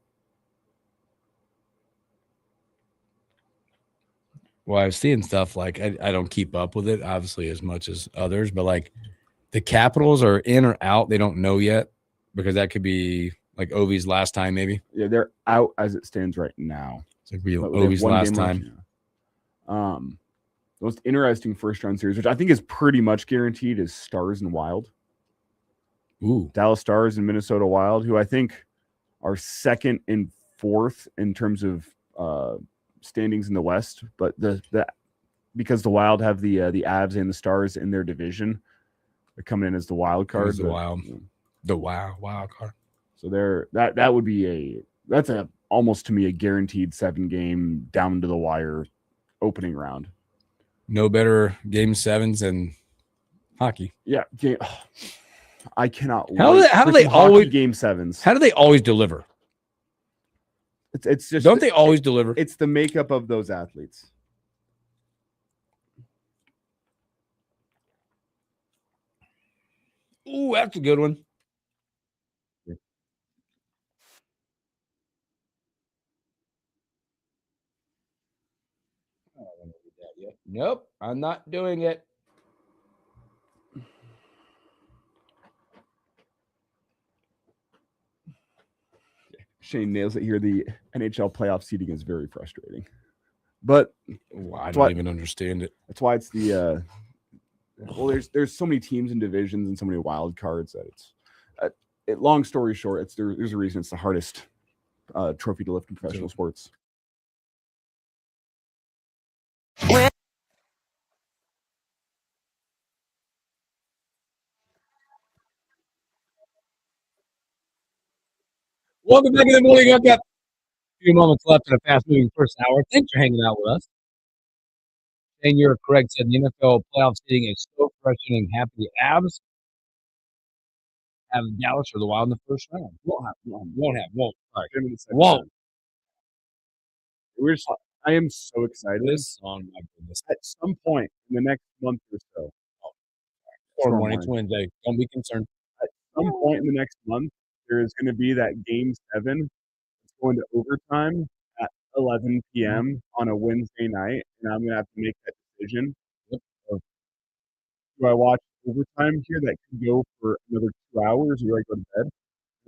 Well, I was seeing stuff like I don't keep up with it, obviously, as much as others, but like the Capitals are in or out. They don't know yet because that could be like Ovi's last time, maybe. Yeah, they're out as it stands right now. It's like Ovi's last time. The most interesting first-round series, which I think is pretty much guaranteed, is Stars and Wild. Ooh. Dallas Stars and Minnesota Wild, who I think are second and fourth in terms of standings in the West, but because the Wild have the Avs and the Stars in their division, they're coming in as the wild card. The wild card. So that would be that's almost to me a guaranteed 7-game down to the wire opening round. No better game 7s than hockey. Yeah, I cannot. How do they always game 7s? How do they always deliver? It's just don't they always deliver? It's the makeup of those athletes. Ooh, that's a good one. Nope, I'm not doing it. Shane nails it here. The NHL playoff seeding is very frustrating, but I don't even understand it. That's why it's the there's so many teams and divisions and so many wild cards that it's long story short, there's a reason it's the hardest trophy to lift in professional sports. Welcome back in the morning. I've got a few moments left in a fast-moving first hour. Thanks for hanging out with us. And you're correct. Said the NFL playoff seeding is so frustrating. Happy the Avs have Dallas or the Wild in the first round. Won't. Sorry. I am so excited. This song, my goodness. At some point in the next month or so. Tomorrow morning, it's Wednesday. Don't be concerned. At some point in the next month, there is going to be that game 7. It's going to overtime at 11 p.m. on a Wednesday night, and I'm going to have to make that decision. Do I watch overtime here that could go for another 2 hours, or do I go to bed?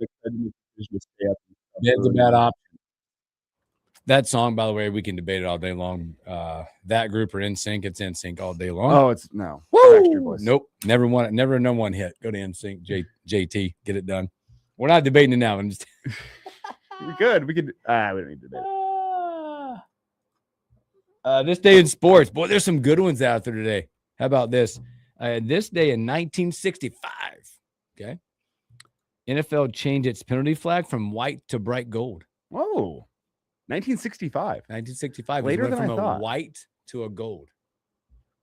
I'm excited to make the decision to stay up. Bed's a bad option. That song, by the way, we can debate it all day long. That group are NSYNC. It's NSYNC all day long. Oh, it's no. Woo! Nope. Never no one hit. Go to NSYNC. JT, get it done. We're not debating it now. I'm just We're good. We could. We don't need to debate it. This day in sports, boy, there's some good ones out there today. How about this? This day in 1965. Okay, NFL changed its penalty flag from white to bright gold. Whoa. 1965. 1965. Later than from I thought. White to a gold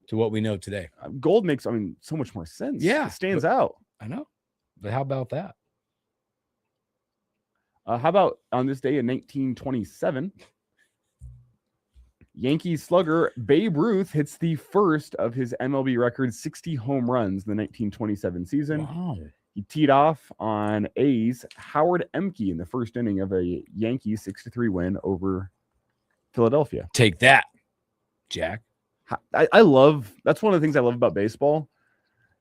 to what we know today. Gold makes, so much more sense. Yeah. It stands out. I know. But how about that? How about on this day in 1927, Yankees slugger Babe Ruth hits the first of his MLB record 60 home runs in the 1927 season. Wow. He teed off on A's Howard Emke in the first inning of a Yankees 6-3 win over Philadelphia. Take that, Jack. I love, that's one of the things I love about baseball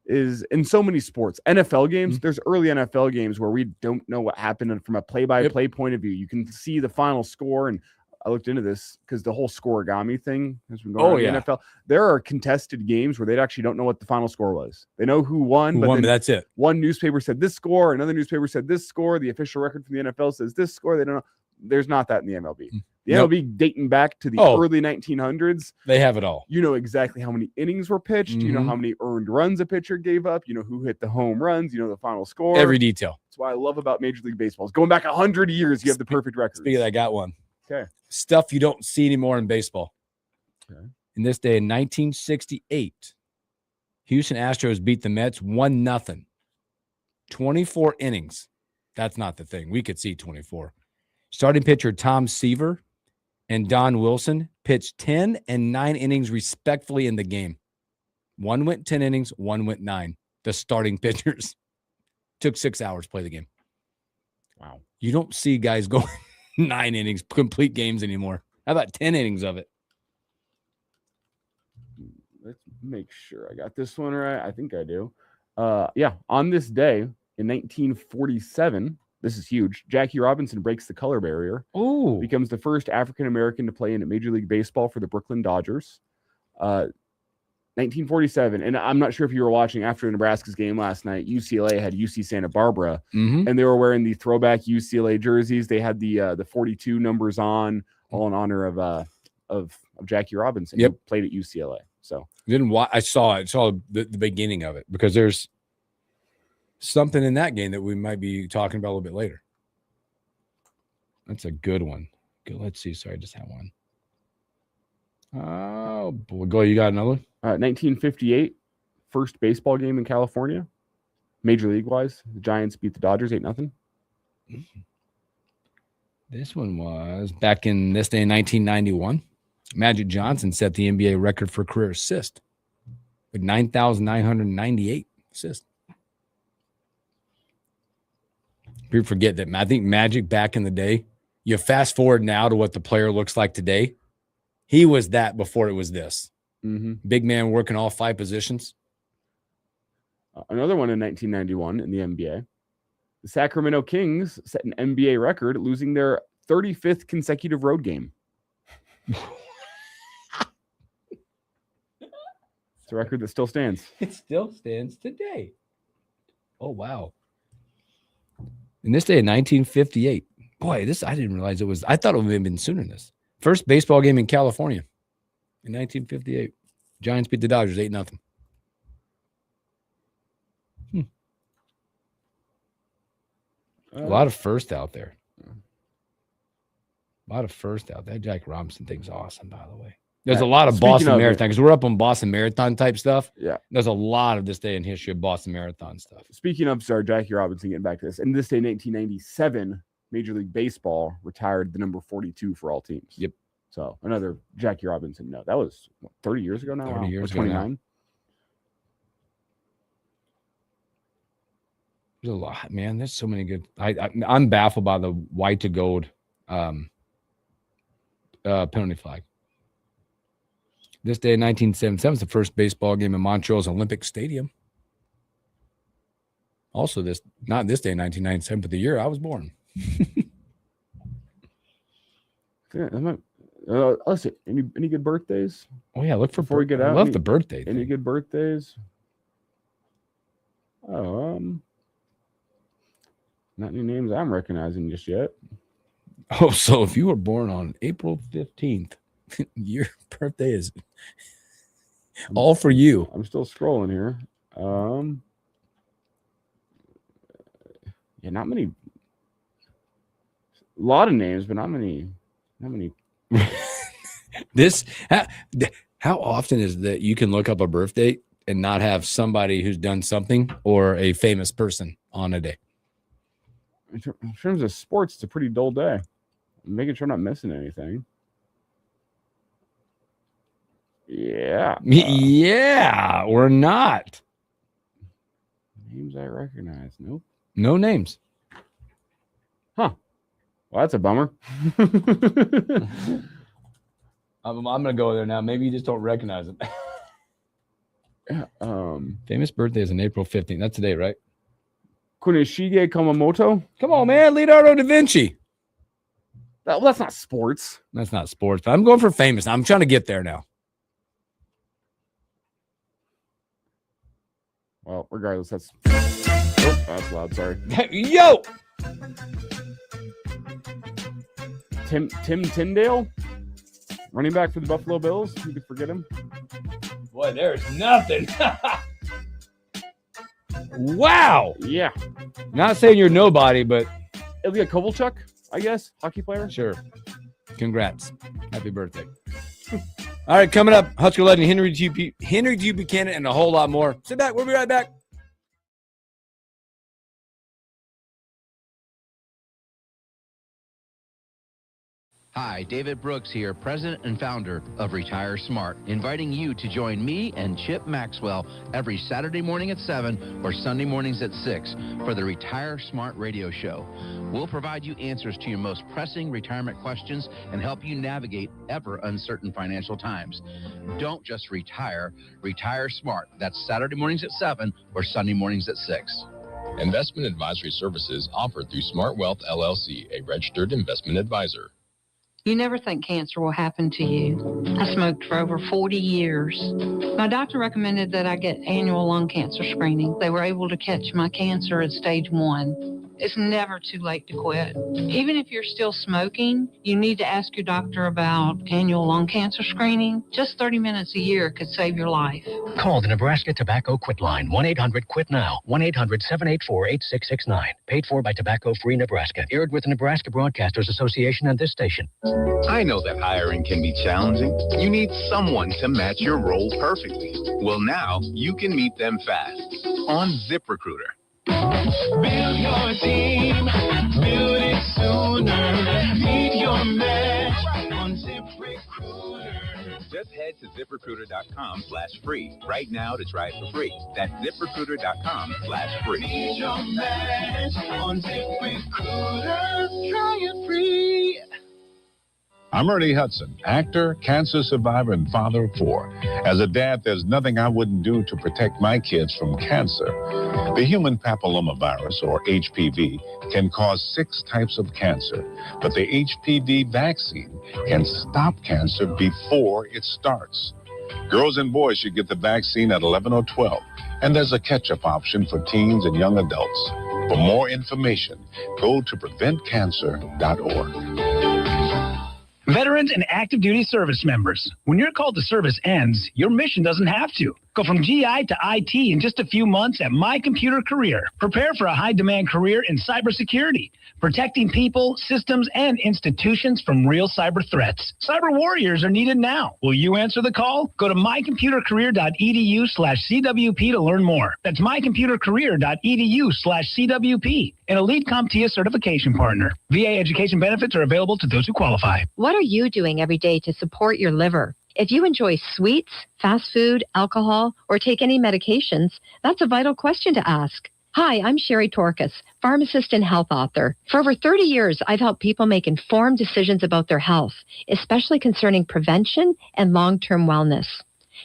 is in so many sports, NFL games, there's early NFL games where we don't know what happened. And from a play-by-play point of view, you can see the final score. And I looked into this because the whole scoregami thing has been going on in the NFL. There are contested games where they actually don't know what the final score was. They know who won, but that's it. One newspaper said this score, another newspaper said this score. The official record from the NFL says this score. They don't know. There's not that in the MLB. The MLB dating back to the early 1900s. They have it all. You know exactly how many innings were pitched. You know how many earned runs a pitcher gave up. You know who hit the home runs. You know the final score. Every detail. That's why I love about Major League Baseball. Going back 100 years, you have the perfect record. Speaking of that, I got one. Okay. Stuff you don't see anymore in baseball. Okay. In this day in 1968, Houston Astros beat the Mets 1-0. 24 innings. That's not the thing. We could see 24. Starting pitcher Tom Seaver and Don Wilson pitched 10 and 9 innings respectfully in the game. One went 10 innings, one went 9. The starting pitchers took 6 hours to play the game. Wow. You don't see guys go 9 innings, complete games anymore. How about 10 innings of it? Let's make sure I got this one right. I think I do. Yeah, on this day in 1947, this is huge. Jackie Robinson breaks the color barrier. Oh, Becomes the first African American to play in Major League Baseball for the Brooklyn Dodgers. 1947, and I'm not sure if you were watching after Nebraska's game last night. UCLA had UC Santa Barbara, and they were wearing the throwback UCLA jerseys. They had the 42 numbers on, all in honor of Jackie Robinson, who played at UCLA. So I saw it. Saw the beginning of it because there's something in that game that we might be talking about a little bit later. That's a good one. Good. Let's see. Sorry, I just had one. Oh, boy. Go. You got another one? 1958, first baseball game in California, Major League wise. The Giants beat the Dodgers 8-0. This one was back in this day in 1991. Magic Johnson set the NBA record for career assist with 9,998 assists. People forget that. I think Magic back in the day, you fast forward now to what the player looks like today. He was that before it was this. Big man working all 5 positions. Another one in 1991 in the NBA. The Sacramento Kings set an NBA record, losing their 35th consecutive road game. It's a record that still stands. It still stands today. Oh, wow. In this day in 1958. Boy, this I didn't realize it was. I thought it would have been sooner than this. First baseball game in California in 1958. Giants beat the Dodgers 8-0. A lot of first out there. A lot of first out. That Jack Robinson thing's awesome, by the way. There's a lot of Boston Marathon because we're up on Boston Marathon type stuff. Yeah. There's a lot of this day in history of Boston Marathon stuff. Speaking of, Jackie Robinson, getting back to this. In this day, 1997, Major League Baseball retired the number 42 for all teams. Yep. So another Jackie Robinson note. That was 30 years ago now. 30 years ago 29. now. There's a lot, man. There's so many good. I'm baffled by the white to gold penalty flag. This day in 1977 was the first baseball game in Montreal's Olympic Stadium. Also, not this day in 1997, but the year I was born. Let's see. Any good birthdays? Oh yeah, look for before we get out. I love the birthday. Any good birthdays? Oh, not any names I'm recognizing just yet. Oh, so if you were born on April 15th, your birthday is all for you. I'm still scrolling here. Yeah, not many. A lot of names, but not many. How often is that you can look up a birthday and not have somebody who's done something or a famous person on a day? In terms of sports, it's a pretty dull day. I'm making sure I'm not missing anything. Yeah. Yeah, or not. Names I recognize. Nope. No names. Huh. Well, that's a bummer. I'm going to go there now. Maybe you just don't recognize it. Famous birthday is on April 15th. That's today, right? Kunishige Kumamoto. Come on, man. Leonardo da Vinci. That's not sports. That's not sports. But I'm going for famous. I'm trying to get there now. Well, regardless, that's loud. Sorry. Yo. Tim Tyndale, running back for the Buffalo Bills. You could forget him. Boy, there's nothing. Wow. Yeah. Not saying you're nobody, but Ilya Kovalchuk, I guess, hockey player. Sure. Congrats. Happy birthday. All right, coming up, Husker legend Henry G. Buchanan and a whole lot more. Sit back. We'll be right back. Hi, David Brooks here, president and founder of Retire Smart, inviting you to join me and Chip Maxwell every Saturday morning at 7 or Sunday mornings at 6 for the Retire Smart radio show. We'll provide you answers to your most pressing retirement questions and help you navigate ever uncertain financial times. Don't just retire, retire smart. That's Saturday mornings at 7 or Sunday mornings at 6. Investment advisory services offered through Smart Wealth LLC, a registered investment advisor. You never think cancer will happen to you. I smoked for over 40 years. My doctor recommended that I get annual lung cancer screening. They were able to catch my cancer at stage 1. It's never too late to quit. Even if you're still smoking, you need to ask your doctor about annual lung cancer screening. Just 30 minutes a year could save your life. Call the Nebraska Tobacco Quit Line, 1-800-QUIT-NOW, 1-800-784-8669. Paid for by Tobacco Free Nebraska. Aired with the Nebraska Broadcasters Association and this station. I know that hiring can be challenging. You need someone to match your role perfectly. Well, now you can meet them fast on ZipRecruiter. Build your team, build it sooner. Meet your match on ZipRecruiter. Just head to ZipRecruiter.com/free right now to try it for free. That's ZipRecruiter.com/free. Meet your match on ZipRecruiter. Try it free. I'm Ernie Hudson, actor, cancer survivor, and father of 4. As a dad, there's nothing I wouldn't do to protect my kids from cancer. The human papillomavirus, or HPV, can cause 6 types of cancer, but the HPV vaccine can stop cancer before it starts. Girls and boys should get the vaccine at 11 or 12, and there's a catch-up option for teens and young adults. For more information, go to preventcancer.org. Veterans and active duty service members, when your call to service ends, your mission doesn't have to. Go from GI to IT in just a few months at My Computer Career. Prepare for a high-demand career in cybersecurity, protecting people, systems, and institutions from real cyber threats. Cyber warriors are needed now. Will you answer the call? Go to mycomputercareer.edu/CWP to learn more. That's mycomputercareer.edu/CWP. An elite CompTIA certification partner. VA education benefits are available to those who qualify. What are you doing every day to support your liver? If you enjoy sweets, fast food, alcohol, or take any medications, that's a vital question to ask. Hi, I'm Sherry Torkas, pharmacist and health author. For over 30 years, I've helped people make informed decisions about their health, especially concerning prevention and long-term wellness.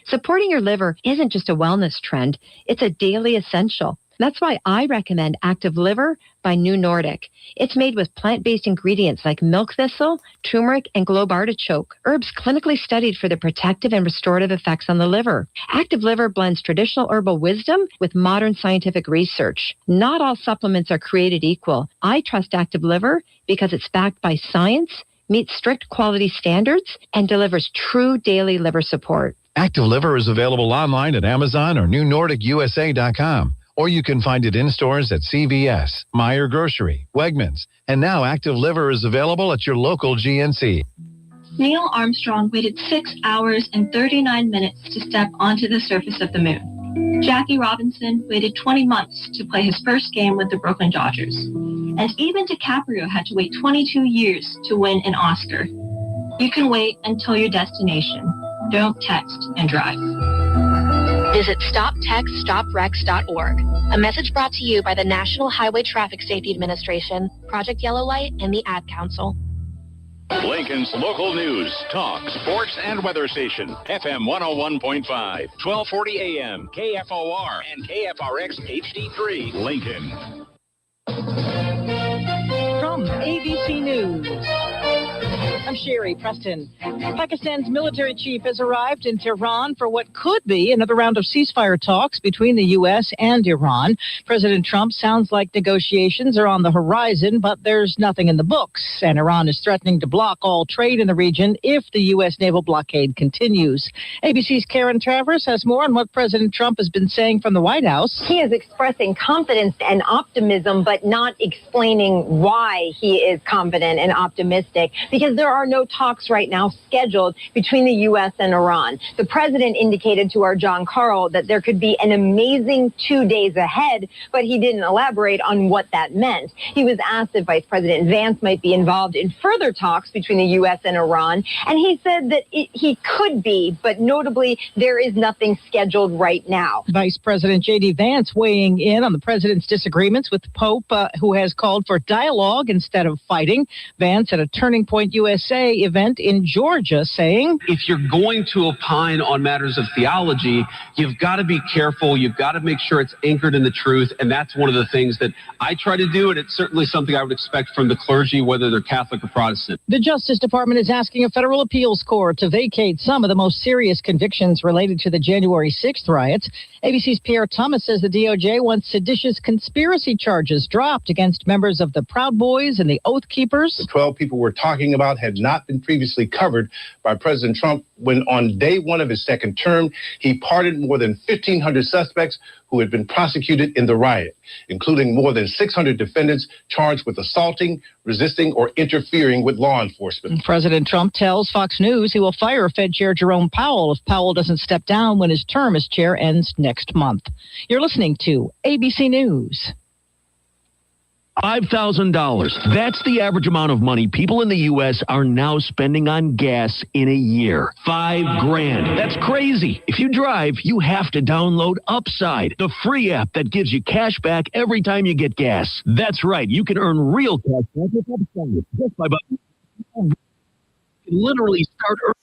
Supporting your liver isn't just a wellness trend, it's a daily essential. That's why I recommend Active Liver by New Nordic. It's made with plant-based ingredients like milk thistle, turmeric, and globe artichoke, herbs clinically studied for their protective and restorative effects on the liver. Active Liver blends traditional herbal wisdom with modern scientific research. Not all supplements are created equal. I trust Active Liver because it's backed by science, meets strict quality standards, and delivers true daily liver support. Active Liver is available online at Amazon or NewNordicUSA.com. Or you can find it in stores at CVS, Meijer Grocery, Wegmans, and now Active Liver is available at your local GNC. Neil Armstrong waited 6 hours and 39 minutes to step onto the surface of the moon. Jackie Robinson waited 20 months to play his first game with the Brooklyn Dodgers. And even DiCaprio had to wait 22 years to win an Oscar. You can wait until your destination. Don't text and drive. Visit StopTextStopWrecks.org. A message brought to you by the National Highway Traffic Safety Administration, Project Yellow Light, and the Ad Council. Lincoln's local news, talk, sports, and weather station. FM 101.5, 1240 AM, KFOR, and KFRX HD3, Lincoln. From ABC News, I'm Sherry Preston. Pakistan's military chief has arrived in Tehran for what could be another round of ceasefire talks between the U.S. and Iran. President Trump sounds like negotiations are on the horizon, but there's nothing in the books. And Iran is threatening to block all trade in the region if the U.S. naval blockade continues. ABC's Karen Travers has more on what President Trump has been saying from the White House. He is expressing confidence and optimism, but not explaining why he is confident and optimistic, because there are no talks right now scheduled between the U.S. and Iran. The president indicated to our John Carl that there could be an amazing 2 days ahead, but he didn't elaborate on what that meant. He was asked if Vice President Vance might be involved in further talks between the U.S. and Iran, and he said that he could be, but notably, there is nothing scheduled right now. Vice President J.D. Vance weighing in on the president's disagreements with the Pope, who has called for dialogue instead of fighting. Vance at a Turning Point USA event in Georgia saying, if you're going to opine on matters of theology, you've got to be careful. You've got to make sure it's anchored in the truth. And that's one of the things that I try to do. And it's certainly something I would expect from the clergy, whether they're Catholic or Protestant. The Justice Department is asking a federal appeals court to vacate some of the most serious convictions related to the January 6th riots. ABC's Pierre Thomas says the DOJ wants seditious conspiracy charges dropped against members of the Proud Boys and the Oath Keepers. The 12 people we're talking about had not been previously covered by President Trump when on day one of his second term, he pardoned more than 1,500 suspects who had been prosecuted in the riot, including more than 600 defendants charged with assaulting, resisting, or interfering with law enforcement. President Trump tells Fox News he will fire Fed Chair Jerome Powell if Powell doesn't step down when his term as chair ends next month. You're listening to ABC News. $5,000. That's the average amount of money people in the U.S. are now spending on gas in a year. $5,000. That's crazy. If you drive, you have to download Upside, the free app that gives you cash back every time you get gas. That's right. You can earn real cash back with Upside. Just by literally start earning.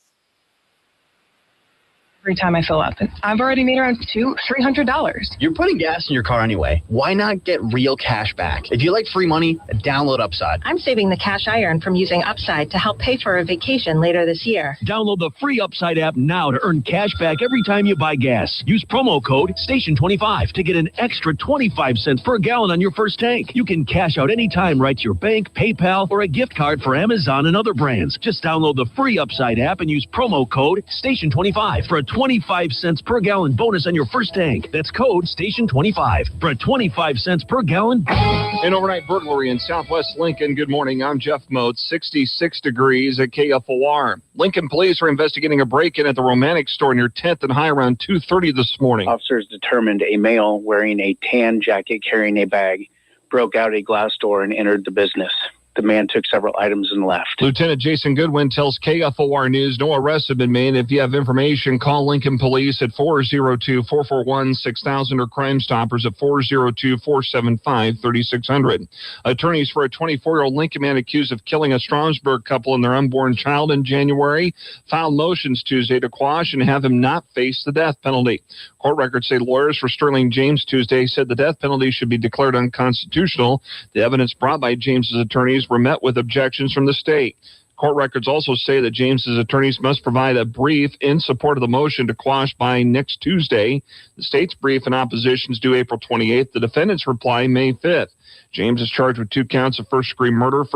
Every time I fill up. I've already made around $200-$300. You're putting gas in your car anyway. Why not get real cash back? If you like free money, download Upside. I'm saving the cash I earn from using Upside to help pay for a vacation later this year. Download the free Upside app now to earn cash back every time you buy gas. Use promo code STATION25 to get an extra 25 cents per gallon on your first tank. You can cash out anytime right to your bank, PayPal, or a gift card for Amazon and other brands. Just download the free Upside app and use promo code STATION25 for a 25 cents per gallon bonus on your first tank. That's code STATION25 for a 25 cents per gallon. An overnight burglary in Southwest Lincoln. Good morning. I'm Jeff Motes. 66 degrees at KFOR. Lincoln police are investigating a break-in at the Romantic store near 10th and High around 2:30 this morning. Officers determined a male wearing a tan jacket carrying a bag broke out a glass door and entered the business. The man took several items and left. Lieutenant Jason Goodwin tells KFOR News no arrests have been made. If you have information, call Lincoln Police at 402-441-6000 or Crime Stoppers at 402-475-3600. Attorneys for a 24-year-old Lincoln man accused of killing a Stromsburg couple and their unborn child in January filed motions Tuesday to quash and have him not face the death penalty. Court records say lawyers for Sterling James Tuesday said the death penalty should be declared unconstitutional. The evidence brought by James's attorneys were met with objections from the state. Court records also say that James's attorneys must provide a brief in support of the motion to quash by next Tuesday. The state's brief in opposition is due April 28th. The defendant's reply May 5th. James is charged with 2 counts of first-degree murder of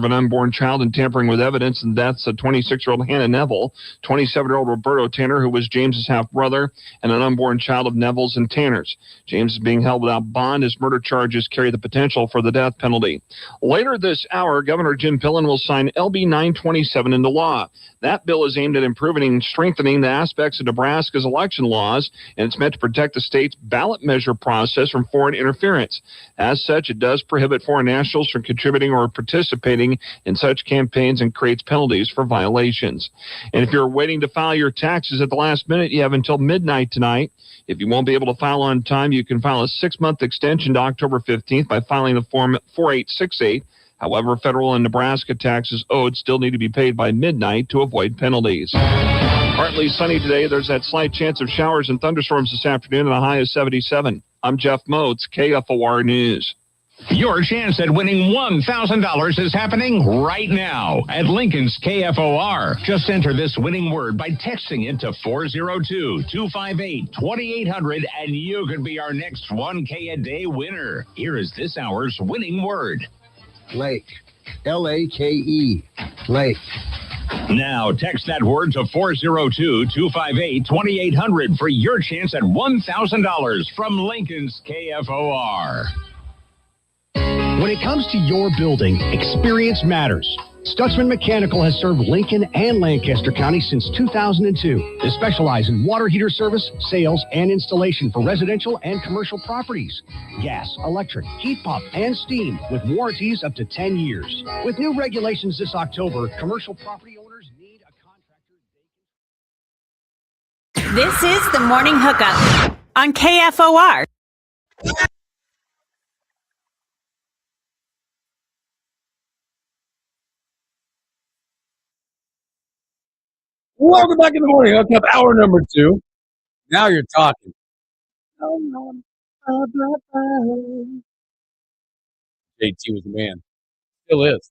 an unborn child, and tampering with evidence, and that's 26-year-old Hannah Neville, 27-year-old Roberto Tanner, who was James's half-brother, and an unborn child of Neville's and Tanner's. James is being held without bond. His murder charges carry the potential for the death penalty. Later this hour, Governor Jim Pillen will sign LB 927 into law. That bill is aimed at improving and strengthening the aspects of Nebraska's election laws, and it's meant to protect the state's ballot measure process from foreign interference. As such, it does prohibit foreign nationals from contributing or participating in such campaigns and creates penalties for violations. And if you're waiting to file your taxes at the last minute, you have until midnight tonight. If you won't be able to file on time, you can file a 6-month extension to October 15th by filing the Form 4868. However, federal and Nebraska taxes owed still need to be paid by midnight to avoid penalties. Partly sunny today. There's that slight chance of showers and thunderstorms this afternoon and a high of 77. I'm Jeff Motes, KFOR News. Your chance at winning $1,000 is happening right now at Lincoln's KFOR. Just enter this winning word by texting it to 402-258-2800 and you could be our next 1K a day winner. Here is this hour's winning word. Lake. L-A-K-E. Lake. Now text that word to 402-258-2800 for your chance at $1,000 from Lincoln's KFOR. When it comes to your building, experience matters. Stutzman Mechanical has served Lincoln and Lancaster County since 2002. They specialize in water heater service, sales, and installation for residential and commercial properties. Gas, electric, heat pump, and steam with warranties up to 10 years. With new regulations this October, commercial property owners need a contractor. This is the Morning Hookup on KFOR. Welcome back in the Morning Hookup, hour number 2. Now you're talking. JT was the man. Still is.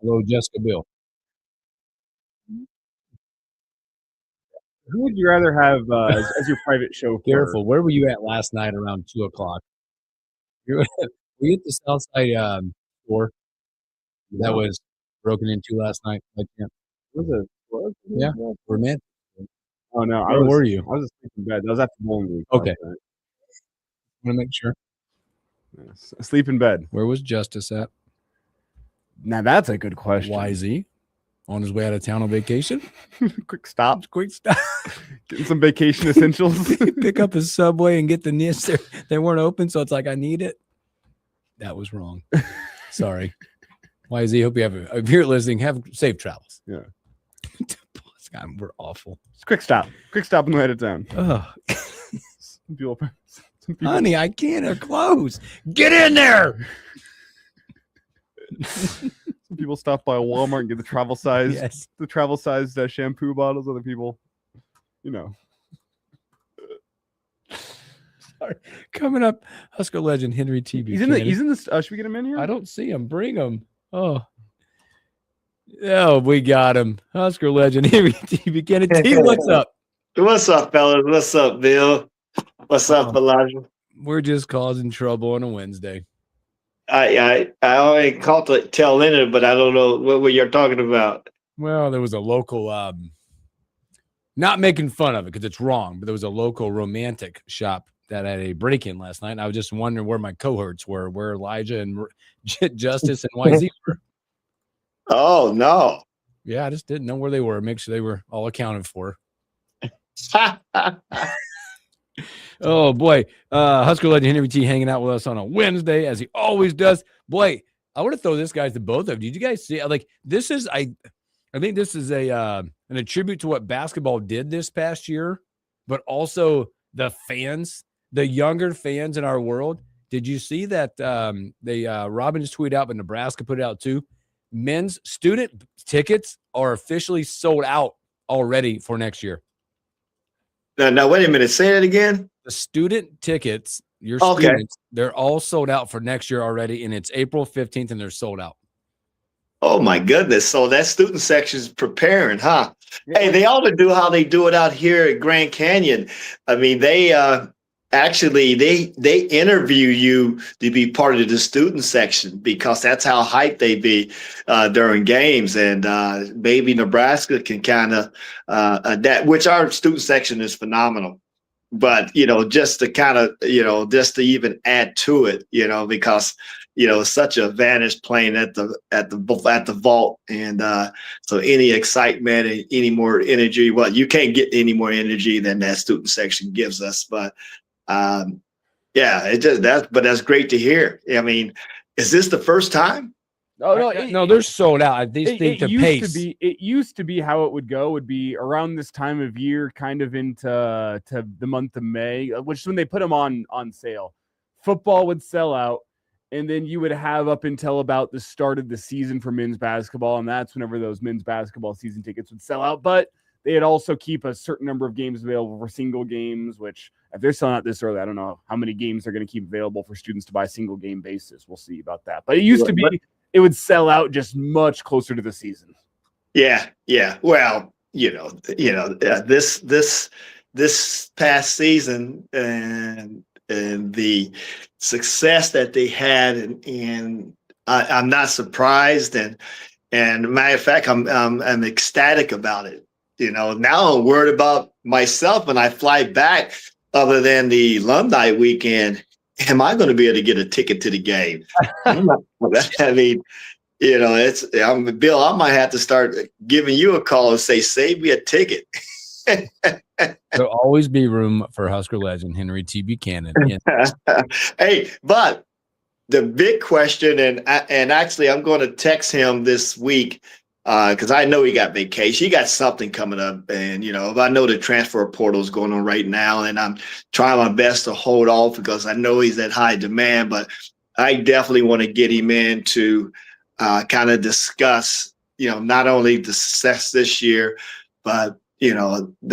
Hello, Jessica Bill. Who would you rather have as your private chauffeur? Careful. Where were you at last night around 2 o'clock? Were you at the Southside store that was broken into last night? Was it? Yeah, romantic. Oh, no. Where were you? I was asleep in bed. I was at the bowling league. Okay. I want to make sure. Yes. Asleep in bed. Where was Justice at? Now, that's a good question. YZ? On his way out of town on vacation? Quick stop. Getting some vacation essentials. Pick up his Subway and get the NIS. They weren't open, so it's like, I need it. That was wrong. Sorry. YZ, hope you have, if you're listening, have safe travels. Yeah. God, we're awful. Just quick stop on the way out of town. Oh. Some people, honey, I can't. They're closed. Get in there. Some people stop by Walmart and get the travel size, shampoo bottles. Other people, Sorry. Coming up, Husker legend Henry T. He's Buchanan. in this. Should we get him in here? I don't see him. Bring him. Oh, we got him. Husker legend Henry T. Buchanan. T, what's up? What's up, fellas? What's up, Bill? What's up, Elijah? We're just causing trouble on a Wednesday. I already called to tell Leonard, but I don't know what you're talking about. Well, there was a local, not making fun of it because it's wrong, but there was a local romantic shop that had a break-in last night. And I was just wondering where my cohorts were, where Elijah and Justice and YZ were. Oh, no. Yeah, I just didn't know where they were. Make sure they were all accounted for. Oh, boy. Husker legend Henry T hanging out with us on a Wednesday, as he always does. Boy, I want to throw this guys to both of you. Did you guys see? Like, this is, I think this is an attribute to what basketball did this past year, but also the fans, the younger fans in our world. Did you see that Robin just tweeted out, but Nebraska put it out too? Men's student tickets are officially sold out already for next year. Now, wait a minute. Say that again. The student tickets, students, they're all sold out for next year already, and it's April 15th, and they're sold out. Oh, my goodness. So that student section is preparing, huh? Yeah. Hey, they ought to do how they do it out here at Grand Canyon. I mean, they actually interview you to be part of the student section because that's how hyped they be during games. And maybe Nebraska can kind of adapt, which our student section is phenomenal. But, just to kind of, just to even add to it, because, it's such a vantage plane at the vault. And so any excitement and any more energy, well, you can't get any more energy than that student section gives us. But but that's great to hear. I mean, is this the first time? Oh, no, they're sold out. These things to pace. It used to be how it would go would be around this time of year, kind of into the month of May, which is when they put them on sale. Football would sell out, and then you would have up until about the start of the season for men's basketball, and that's whenever those men's basketball season tickets would sell out. But they'd also keep a certain number of games available for single games, which if they're selling out this early, I don't know how many games they're going to keep available for students to buy single game basis. We'll see about that. But it used to be it would sell out just much closer to the season. Yeah. Well, this past season and the success that they had, and I'm not surprised. And matter of fact, I'm ecstatic about it. Now I'm worried about myself when I fly back. Other than the alumni weekend, am I going to be able to get a ticket to the game? I mean, Bill, I might have to start giving you a call and say, save me a ticket. There'll always be room for Husker legend Henry T. Buchanan. Hey, but the big question, and actually I'm going to text him this week because I know he got vacation. He got something coming up, and I know the transfer portal is going on right now, and I'm trying my best to hold off because I know he's at high demand. But I definitely want to get him in to kind of discuss, not only the success this year, but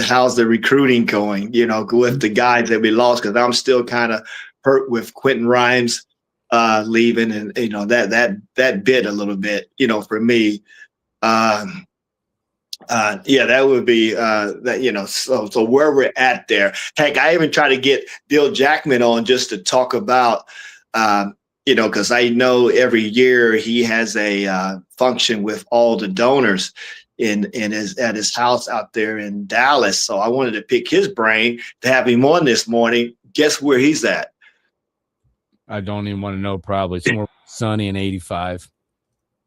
how's the recruiting going? With the guys that we lost, because I'm still kind of hurt with Quentin Rhymes leaving, and that bit a little bit, for me. That would be that, so where we're at there. Heck, I even try to get Bill Jackman on just to talk about because I know every year he has a function with all the donors at his house out there in Dallas. So I wanted to pick his brain to have him on this morning. Guess where he's at? I don't even want to know. Probably somewhere sunny and 85.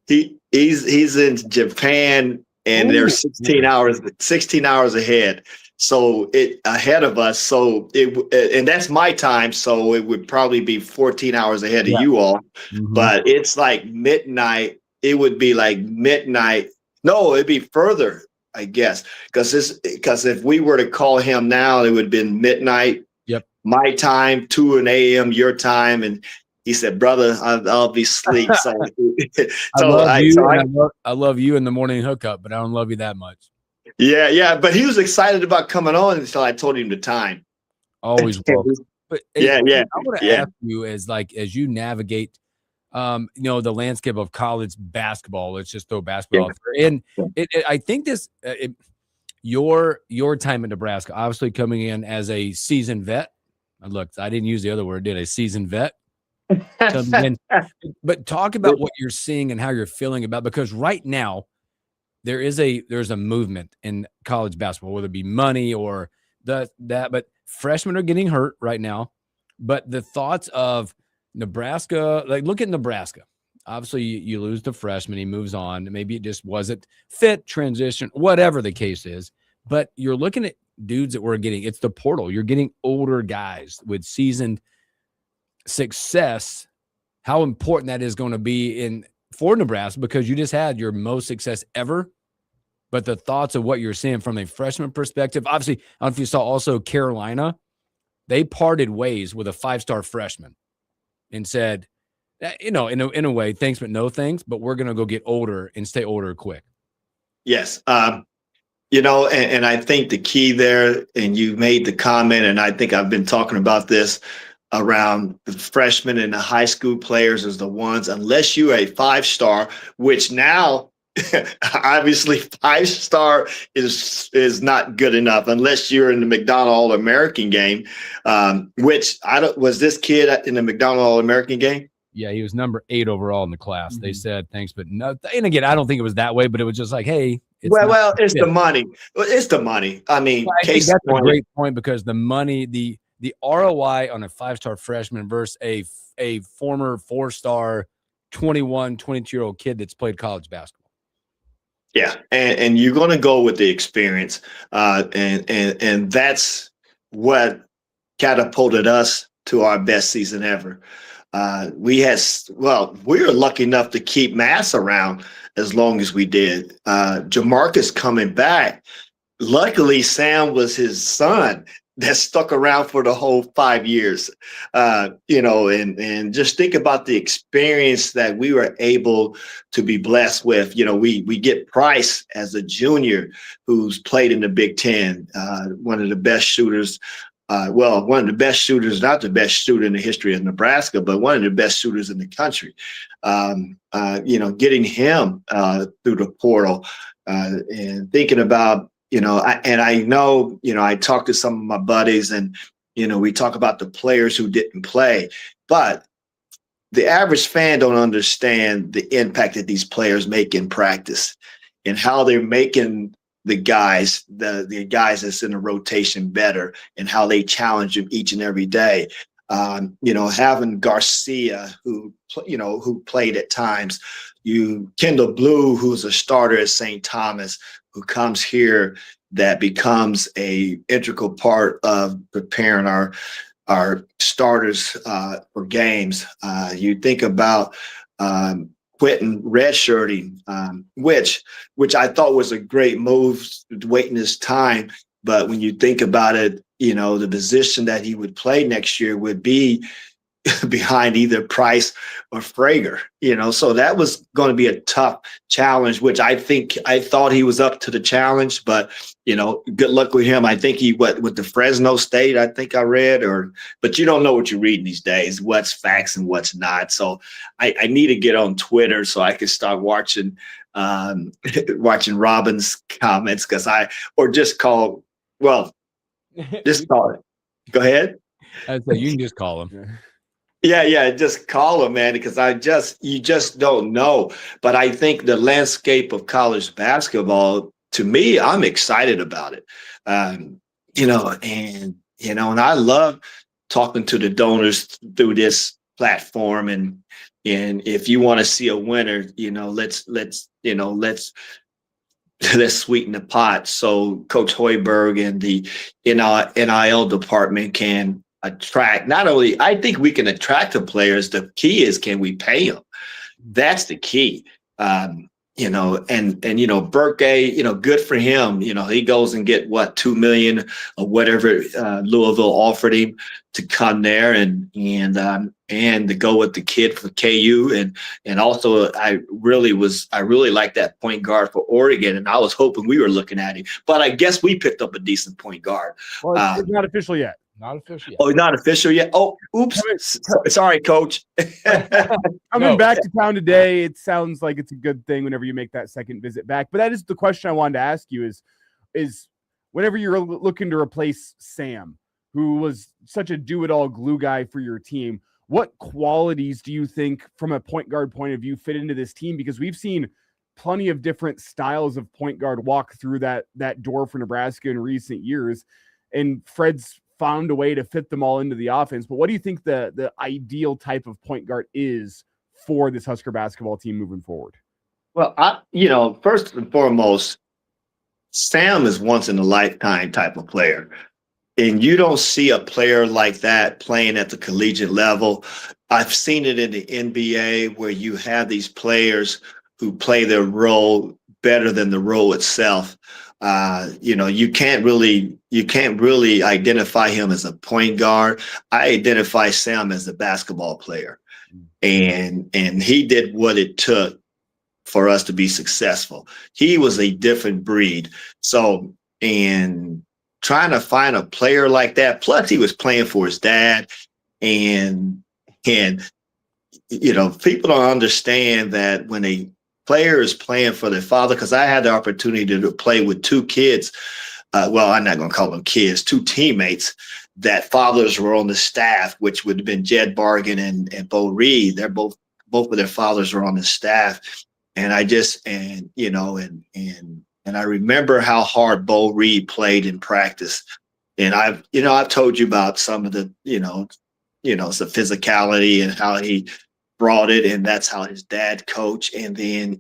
He's in Japan, and they're 16 hours ahead. So it ahead of us. So and that's my time. So it would probably be 14 hours ahead of you all. Mm-hmm. But it's like midnight. It would be like midnight. No, it'd be further, I guess, because if we were to call him now, it would have been midnight. Yep. My time, 2 a.m. your time, and he said, "Brother, I'll be asleep." So, I love you in the morning hookup, but I don't love you that much. Yeah. But he was excited about coming on until I told him the time. Always welcome. But yeah. I want to ask you, as you navigate, the landscape of college basketball. Let's just throw basketball out there. And I think your time in Nebraska, obviously coming in as a seasoned vet. Look, I didn't use the other word, did I? Seasoned vet. But talk about what you're seeing and how you're feeling about, because right now there's a movement in college basketball, whether it be money or that, but freshmen are getting hurt right now. But the thoughts of Nebraska, like look at Nebraska. Obviously, you lose the freshman, he moves on. Maybe it just wasn't fit, transition, whatever the case is. But you're looking at dudes that we're getting. It's the portal. You're getting older guys with seasoned success. How important that is going to be for Nebraska, because you just had your most success ever. But the thoughts of what you're seeing from a freshman perspective, obviously, I don't know if you saw also Carolina, they parted ways with a 5-star freshman and said, in a way, thanks, but no thanks, but we're going to go get older and stay older quick. Yes. And I think the key there, and you made the comment, and I think I've been talking about this around the freshmen and the high school players, is the ones, unless you're a 5-star, which now obviously 5-star is not good enough unless you're in the McDonald All-American game, which was this kid in the McDonald All-American game? Yeah, he was number 8 overall in the class. Mm-hmm. They said thanks, but no. And again, I don't think it was that way, but it was just like, hey, it's the money. It's the money. I mean, I think that's a great point, because the money, the ROI on a 5-star freshman versus a former 4-star 21, 22-year-old kid that's played college basketball. Yeah, and you're going to go with the experience, and that's what catapulted us to our best season ever. We were lucky enough to keep Mass around as long as we did. Jamarcus coming back. Luckily, Sam was his son that stuck around for the whole 5 years. And just think about the experience that we were able to be blessed with. We get Price as a junior who's played in the Big Ten, one of the best shooters. One of the best shooters, not the best shooter in the history of Nebraska, but one of the best shooters in the country. Getting him through the portal and thinking about, I know, I talked to some of my buddies, and, we talk about the players who didn't play, but the average fan don't understand the impact that these players make in practice and how they're making the guys, the guys that's in the rotation better, and how they challenge them each and every day. Having Garcia, who played at times, Kendall Blue, who's a starter at St. Thomas, who comes here, that becomes a integral part of preparing our starters for games. You think about Quentin redshirting, which I thought was a great move, waiting his time. But when you think about it, the position that he would play next year would be behind either Price or Frager, so that was going to be a tough challenge, which I thought he was up to the challenge, but good luck with him. I think he with the Fresno State, I think I read, but you don't know what you're reading these days, what's facts and what's not. So I need to get on Twitter so I can start watching Robin's comments, just call it. Go ahead. I'd say you can just call him. Yeah, just call him, man, because you just don't know. But I think the landscape of college basketball, to me, I'm excited about it. And I love talking to the donors through this platform. And if you want to see a winner, let's sweeten the pot so Coach Hoiberg and the NIL department can attract. Not only, I think we can attract the players. The key is, can we pay them? That's the key. And Burke, good for him. He goes and get $2 million or whatever Louisville offered him to come there and to go with the kid for KU. And also I really like that point guard for Oregon. And I was hoping we were looking at him, but I guess we picked up a decent point guard. Well, it's not official yet. Not official yet. Oh, not official yet. Oh, oops. Sorry, Coach. Coming back to town today, it sounds like it's a good thing whenever you make that second visit back. But that is the question I wanted to ask you is whenever you're looking to replace Sam, who was such a do-it-all glue guy for your team, what qualities do you think from a point guard point of view fit into this team? Because we've seen plenty of different styles of point guard walk through that door for Nebraska in recent years, and Fred's found a way to fit them all into the offense. But what do you think the ideal type of point guard is for this Husker basketball team moving forward? Well, first and foremost, Sam is once in a lifetime type of player. And you don't see a player like that playing at the collegiate level. I've seen it in the NBA where you have these players who play their role better than the role itself. You can't really identify him as a point guard. I identify Sam as a basketball player, and he did what it took for us to be successful. He was a different breed. So, and trying to find a player like that, plus he was playing for his dad, and people don't understand that when a player is playing for their father, because I had the opportunity to play with two kids. I'm not going to call them kids, two teammates that fathers were on the staff, which would have been Jed Bargan and Bo Reed. They're both of their fathers were on the staff. And I remember how hard Bo Reed played in practice. And I've told you about some of the, the physicality and how he brought it, and that's how his dad coached. And then,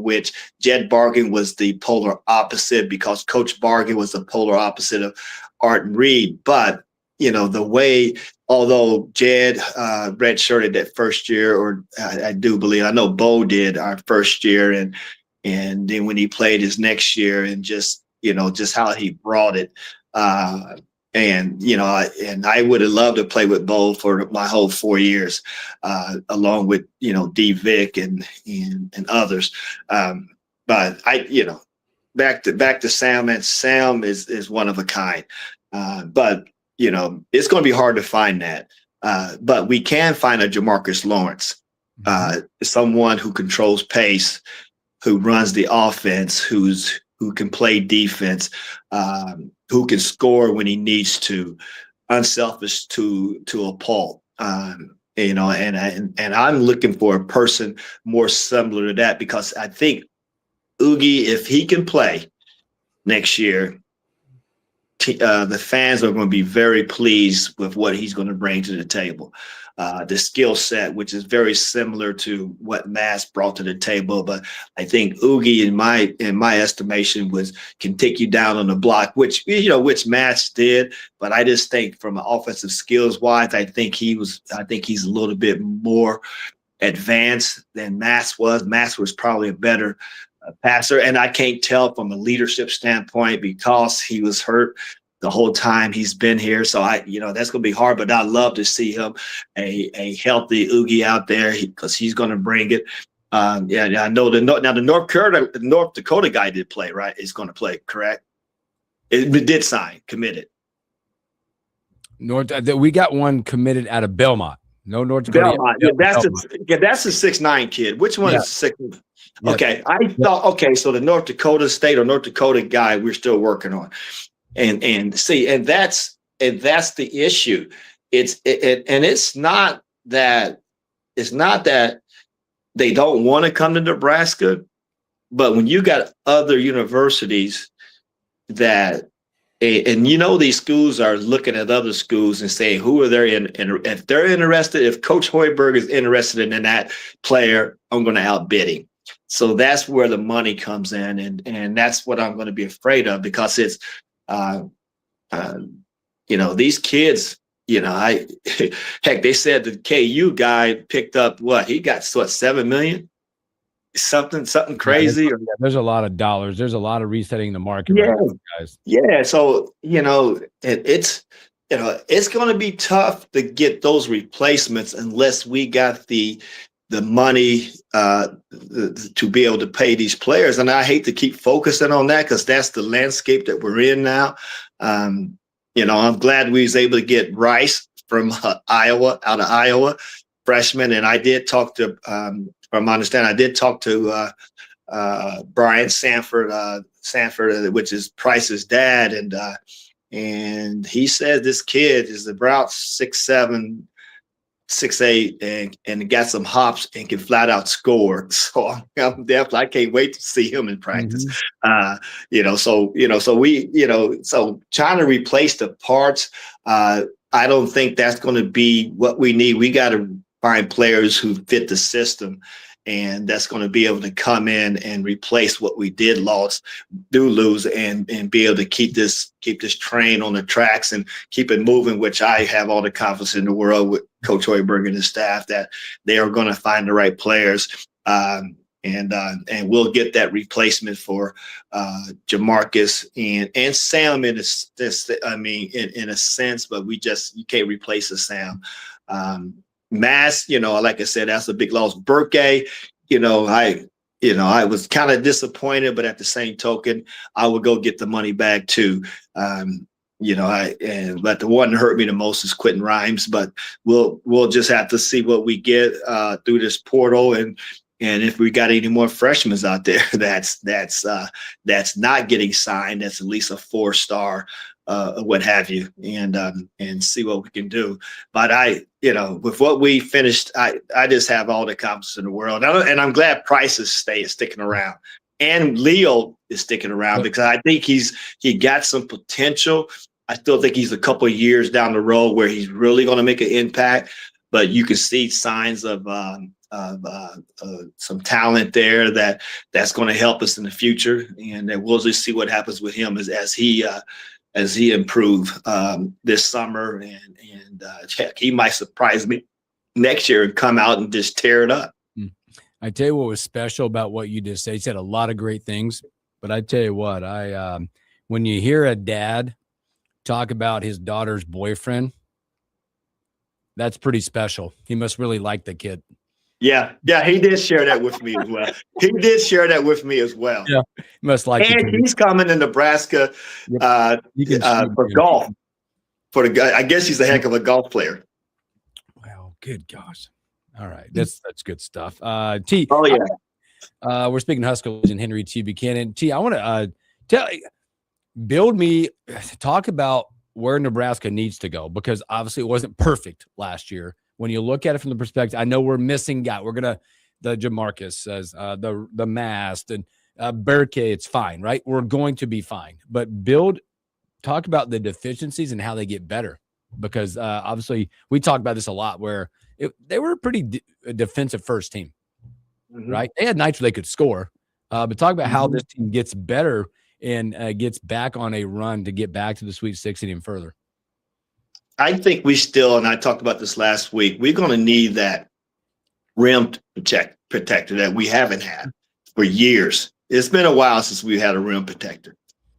which Jed Bargan was the polar opposite, because Coach Bargan was the polar opposite of Art and Reed. But, the way, although Jed redshirted that first year, or I do believe, I know Bo did our first year, and then when he played his next year, and just how he brought it. And I would have loved to play with Bo for my whole 4 years, along with, D Vic and others. But back to Sam, and Sam is one of a kind. But, it's going to be hard to find that. But we can find a Jamarcus Lawrence, someone who controls pace, who runs the offense, who can play defense, who can score when he needs to, unselfish to a fault. And I'm looking for a person more similar to that, because I think Oogie, if he can play next year, the fans are going to be very pleased with what he's going to bring to the table. The skill set, which is very similar to what Mass brought to the table, but I think Oogie, in my estimation, can take you down on the block, which Mass did. But I just think from an offensive skills wise, I think he's a little bit more advanced than Mass was. Mass was probably a better passer, and I can't tell from a leadership standpoint because he was hurt the whole time he's been here. So that's going to be hard, but I'd love to see him a healthy Oogie out there because he's going to bring it. I know the North Dakota guy did play, right? Is going to play, correct? It did sign, committed. We got one committed out of Belmont. No North Dakota. Belmont. That's a 6'9" kid. Which one is 6'9"? Yeah. Okay, I thought. Okay, so the North Dakota State or North Dakota guy, we're still working on, and that's the issue. It's not that they don't want to come to Nebraska, but when you got other universities that. And these schools are looking at other schools and saying who are they in, and if they're interested, if Coach Hoiberg is interested in that player, I'm going to outbid him. So that's where the money comes in, and that's what I'm going to be afraid of because it's, these kids. Heck, they said the KU guy picked up what he got, $7 million. Something crazy. There's a lot of dollars. There's a lot of resetting the market. Yeah, right now, guys. Yeah. So it's going to be tough to get those replacements unless we got the money to be able to pay these players. And I hate to keep focusing on that because that's the landscape that we're in now. I'm glad we was able to get Rice from Iowa, out of Iowa, freshman, and I did talk to. From my understanding, I did talk to Brian Sanford, which is Price's dad, and he said this kid is about 6'7", 6'8", and got some hops and can flat out score. So I'm definitely, I can't wait to see him in practice. So trying to replace the parts, I don't think that's going to be what we need. We got to find players who fit the system, and that's going to be able to come in and replace what we did lose and be able to keep this train on the tracks and keep it moving, which I have all the confidence in the world with Coach Hoiberg and his staff that they are going to find the right players. And we'll get that replacement for Jamarcus and Sam in a sense, but you can't replace a Sam. Mass, like I said, that's a big loss. Burke, I was kind of disappointed, but at the same token, I would go get the money back too. But the one that hurt me the most is Quentin Rhymes, but we'll just have to see what we get through this portal and if we got any more freshmen out there that's not getting signed, that's at least a 4-star. What have you, and see what we can do. But with what we finished, I just have all the confidence in the world, and I'm glad Price is sticking around, and Leo is sticking around because I think he got some potential. I still think he's a couple of years down the road where he's really going to make an impact, but you can see signs of some talent there that's going to help us in the future, and then we'll just see what happens with him as he improve this summer, and he might surprise me next year and come out and just tear it up. I tell you what was special about what you just said. He said a lot of great things, but I tell you what, when you hear a dad talk about his daughter's boyfriend, that's pretty special. He must really like the kid. Yeah, he did share that with me as well. Yeah, must like. And he's coming to Nebraska for golf. I guess he's a heck of a golf player. Well, good gosh. All right, that's good stuff. T. Oh yeah. We're speaking Husker legend Henry T. Buchanan. T. I want to talk about where Nebraska needs to go, because obviously it wasn't perfect last year. When you look at it from the perspective, I know we're missing guy. We're the Jamarcus says, the Mast and Burke, it's fine, right? We're going to be fine. But build talk about the deficiencies and how they get better, because obviously we talk about this a lot, where they were a pretty defensive first team, right? They had nights where they could score, but talk about how this team gets better and gets back on a run to get back to the Sweet 16 and further. I think we still, and I talked about this last week, we're going to need that rim protector that we haven't had for years. It's been a while since we had a rim protector,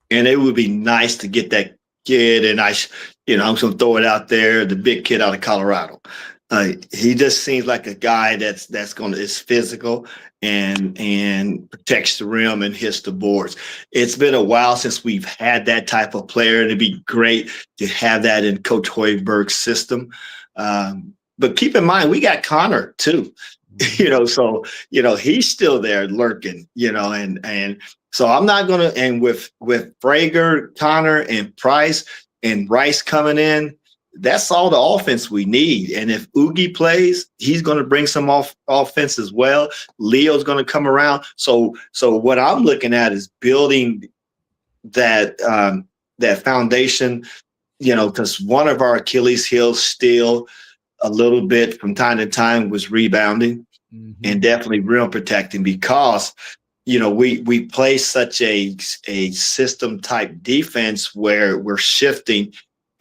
and it would be nice to get that kid. And I'm going to throw it out there, the big kid out of Colorado. He just seems like a guy is physical and protects the rim and hits the boards. It's been a while since we've had that type of player, and it'd be great to have that in Coach Hoiberg's system. But keep in mind, we got Connor too, so he's still there lurking, and so I'm not gonna. And with Frager, Connor, and Price and Rice coming in, that's all the offense we need. And if Oogie plays, he's going to bring some offense as well. Leo's going to come around. So what I'm looking at is building that foundation, because one of our Achilles heels still a little bit from time to time was rebounding and definitely rim protecting, because we play such a system type defense where we're shifting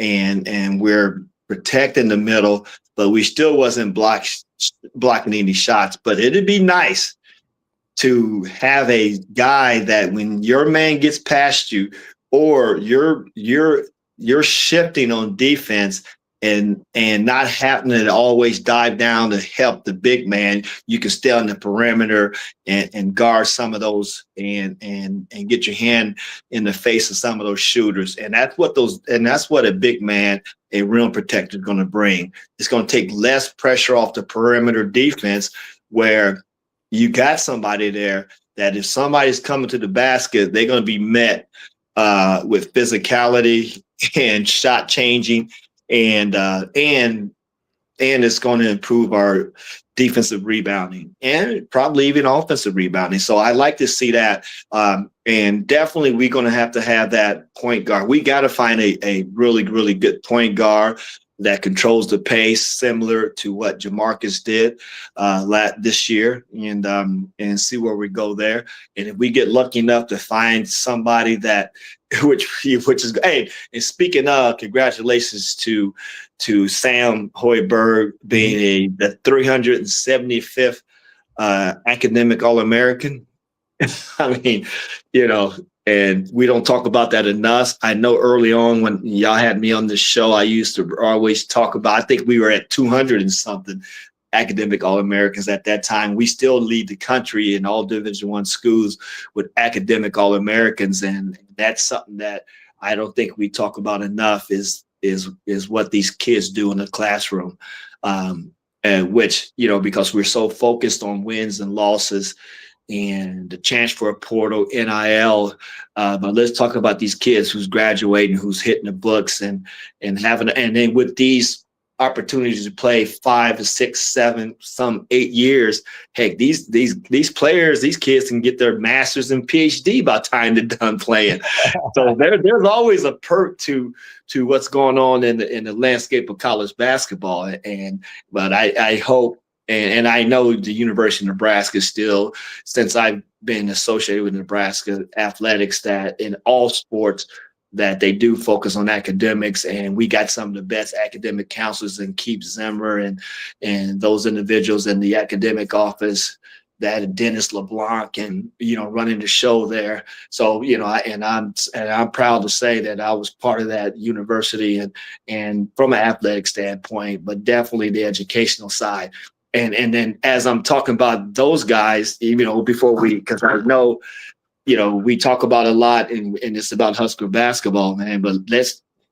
and we're protecting the middle, but we still wasn't blocking any shots. But it'd be nice to have a guy that when your man gets past you, or you're shifting on defense and not having to always dive down to help the big man, you can stay on the perimeter and guard some of those and get your hand in the face of some of those shooters. And that's what a big man, a rim protector, is going to bring. It's going to take less pressure off the perimeter defense, where you got somebody there that if somebody's coming to the basket, they're going to be met with physicality and shot changing. And it's going to improve our defensive rebounding and probably even offensive rebounding. So I like to see that. And definitely we're going to have that point guard. We got to find a really, really good point guard that controls the pace, similar to what Jamarcus did this year, and see where we go there. And if we get lucky enough to find somebody that, which is, hey, and speaking of, congratulations to Sam Hoiberg being the 375th academic All-American. I mean, and we don't talk about that enough. I know early on when y'all had me on this show, I used to always talk about, I think we were at 200 and something academic All-Americans at that time. We still lead the country in all Division I schools with academic All-Americans. And that's something that I don't think we talk about enough is what these kids do in the classroom. And which, because we're so focused on wins and losses and the chance for a portal, NIL. But let's talk about these kids who's graduating, who's hitting the books and then with these opportunities to play 5 to 6, 7, some 8 years. Heck, these players, these kids can get their master's and PhD by the time they're done playing. So there's always a perk to what's going on in the landscape of college basketball. But I hope, and I know the University of Nebraska still, since I've been associated with Nebraska athletics, that in all sports that they do focus on academics, and we got some of the best academic counselors in Keith Zimmer and those individuals in the academic office, that Dennis LeBlanc, and running the show there. So I'm proud to say that I was part of that university and from an athletic standpoint, but definitely the educational side. And then as I'm talking about those guys, before because I know, we talk about a lot and it's about Husker basketball, man, but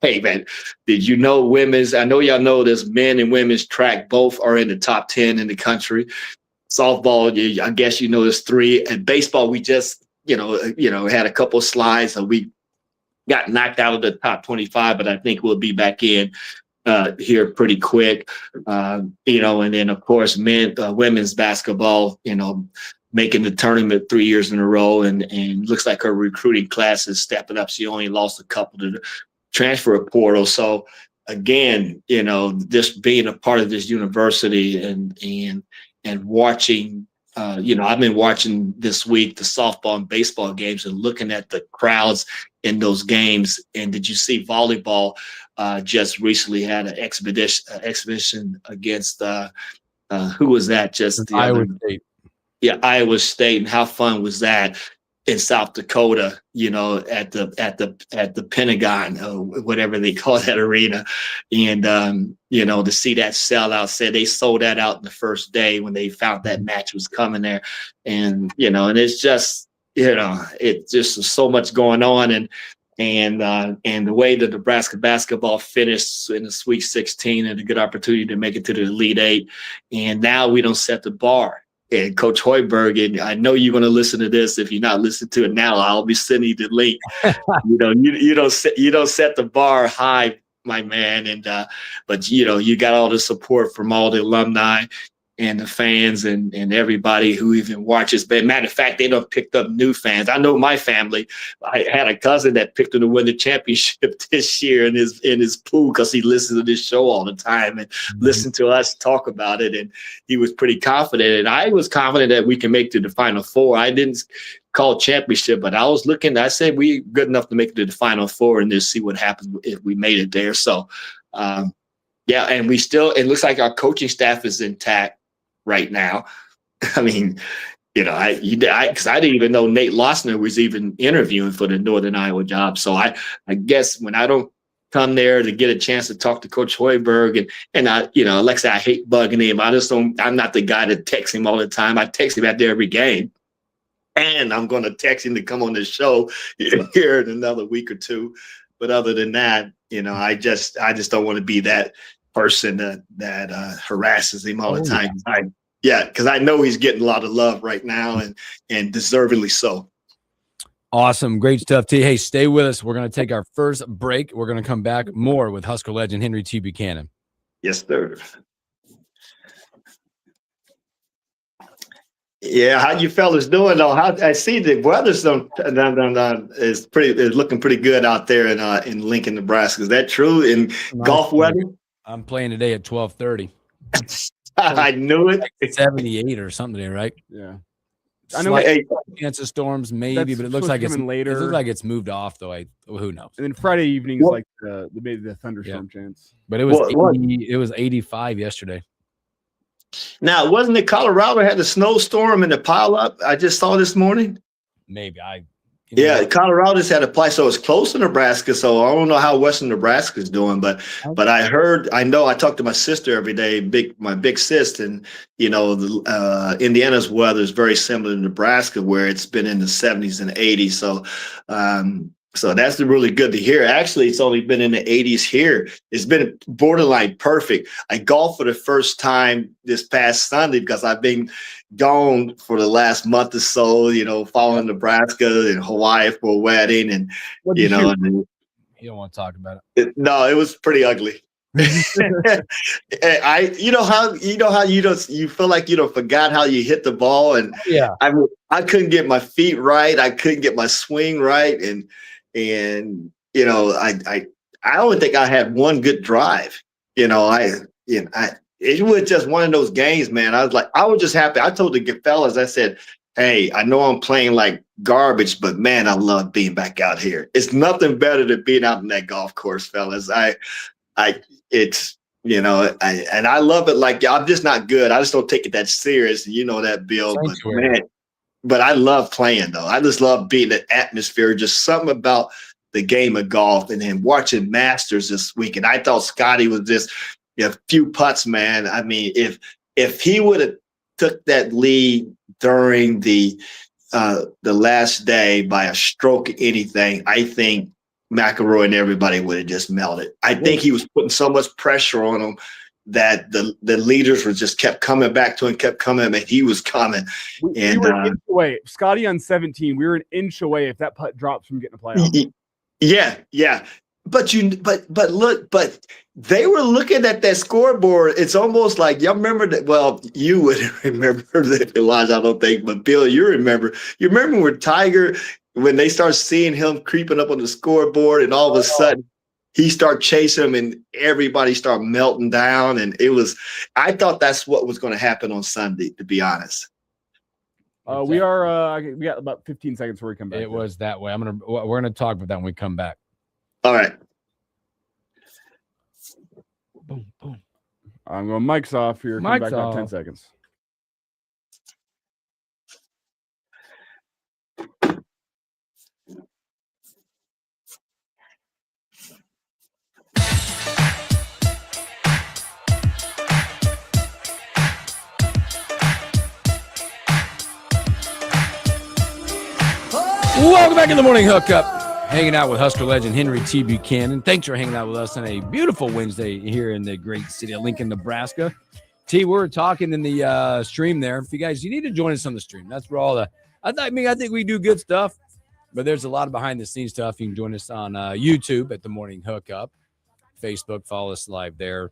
hey, man, did you know I know y'all know this, men and women's track both are in the top 10 in the country. Softball, I guess there's 3. And baseball, we just, had a couple of slides, so we got knocked out of the top 25, but I think we'll be back in here pretty quick. And then of course, women's basketball, making the tournament 3 years in a row, and looks like her recruiting class is stepping up. She only lost a couple transfer portal. So again, just being a part of this university and watching, I've been watching this week the softball and baseball games and looking at the crowds in those games. And did you see volleyball just recently had an exhibition against who was that? Just the Iowa other State. Yeah, Iowa State. And how fun was that in South Dakota, at the Pentagon, whatever they call that arena. And, to see that sellout, said they sold that out in the first day when they found that match was coming there. And, and it's just, it's just so much going on. And the way that Nebraska basketball finished in the Sweet 16 and a good opportunity to make it to the Elite Eight. And now we don't set the bar. And Coach Hoiberg, and I know you're going to listen to this. If you're not listening to it now, I'll be sending you the link. You don't set the bar high, my man. And but you got all the support from all the alumni and the fans and everybody who even watches. But matter of fact, they done picked up new fans. I know my family. I had a cousin that picked them to win the championship this year in his pool because he listens to this show all the time and listened to us talk about it. And he was pretty confident. And I was confident that we can make it to the Final Four. I didn't call championship, but I was looking. I said we good enough to make it to the Final Four and just see what happens if we made it there. So, and we still. It looks like our coaching staff is intact right now. I mean, because I didn't even know Nate Lossner was even interviewing for the Northern Iowa job. So I guess when I don't come there to get a chance to talk to Coach Hoiberg and I, like I said, I hate bugging him. I'm not the guy that texts him all the time. I text him after every game. And I'm going to text him to come on the show here in another week or two. But other than that, I just don't want to be that person that harasses him all the time. Because I know he's getting a lot of love right now and deservedly so. Awesome. Great stuff, T. Hey, stay with us. We're going to take our first break. We're going to come back more with Husker legend Henry T. Buchanan. Yes, sir. Yeah, how you fellas doing though? I see the weather's is looking pretty good out there in Lincoln, Nebraska. Is that true in golf weather? I'm playing today at 12:30. I knew it. 78 or something there, right? Yeah. I know chance of storms maybe, but it looks like it's later. It looks like it's moved off though. Who knows? And then Friday evening's like maybe the thunderstorm chance. But it was it was 85 yesterday. Now, wasn't it Colorado had the snowstorm and the pileup? I just saw this morning. Maybe Colorado just had a place, so it's close to Nebraska. So I don't know how Western Nebraska is doing, but I know I talk to my sister every day, my big sis, and Indiana's weather is very similar to Nebraska, where it's been in the 70s and 80s. So that's really good to hear. Actually, it's only been in the 80s here. It's been borderline perfect. I golfed for the first time this past Sunday because I've been gone for the last month or so, following Nebraska and Hawaii for a wedding. And, you don't want to talk about it. No, it was pretty ugly. You feel like forgot how you hit the ball. And I couldn't get my feet right. I couldn't get my swing right. And I only think I had one good drive. It was just one of those games, man. I was just happy. I told the fellas, I said, hey, I know I'm playing like garbage, but man, I love being back out here. It's nothing better than being out in that golf course, fellas. I love it. Like, I'm just not good. I just don't take it that serious. That, Bill. But I love playing, though. I just love being in the atmosphere. Just something about the game of golf and then watching Masters this week. And I thought Scotty was just a few putts, man. I mean, if he would have took that lead during the last day by a stroke of anything, I think McIlroy and everybody would have just melted. I think he was putting so much pressure on him that the leaders were just kept coming back to him, kept coming, and he was coming. We were an inch away. Scotty on 17, we were an inch away if that putt drops from getting a playoff. Yeah. But they were looking at that scoreboard. It's almost like y'all remember that. Well, you wouldn't remember that, Elijah, I don't think, but Bill, you remember. You remember when Tiger, when they start seeing him creeping up on the scoreboard, and all of a sudden he started chasing him, and everybody started melting down. And I thought that's what was going to happen on Sunday, to be honest. We got about 15 seconds before we come back. It was that way. We're gonna talk about that when we come back. All right. Boom, boom. I'm going mics off here. Come back about 10 seconds. Welcome back in the morning hookup. Hanging out with Husker legend Henry T. Buchanan. Thanks for hanging out with us on a beautiful Wednesday here in the great city of Lincoln, Nebraska. T, we're talking in the stream there. If you need to join us on the stream. That's where all the I think we do good stuff, but there's a lot of behind the scenes stuff. You can join us on YouTube at the morning hookup, Facebook, follow us live there.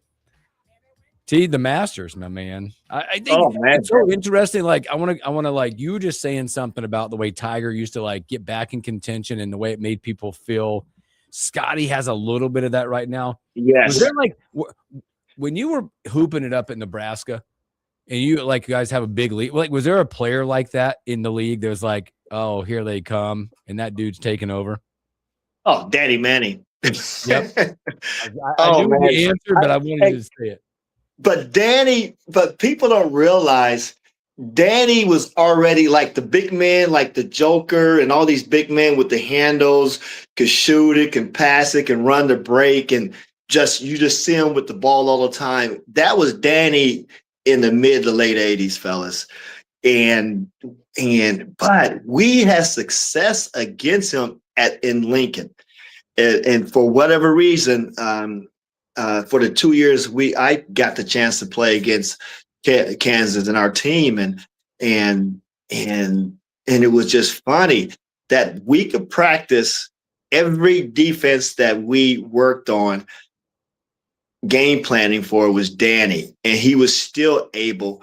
T, the Masters, my man. I think it's so interesting. Like I want to like you were just saying something about the way Tiger used to like get back in contention and the way it made people feel. Scotty has a little bit of that right now. Yes. Was there like when you were hooping it up at Nebraska, and you guys have a big league? Like, was there a player like that in the league? There's like, oh, here they come, and that dude's taking over. Oh, Danny Manning. Yep. I knew the answer, but I wanted you to say it. But people don't realize Danny was already like the big man, like the Joker and all these big men with the handles, could shoot it, can pass it, can run the break, and you just see him with the ball all the time. That was Danny in the mid to late 80s, fellas. But we had success against him in Lincoln. And for whatever reason, for the 2 years I got the chance to play against Kansas and our team, and it was just funny that week of practice, every defense that we worked on game planning for was Danny, and he was still able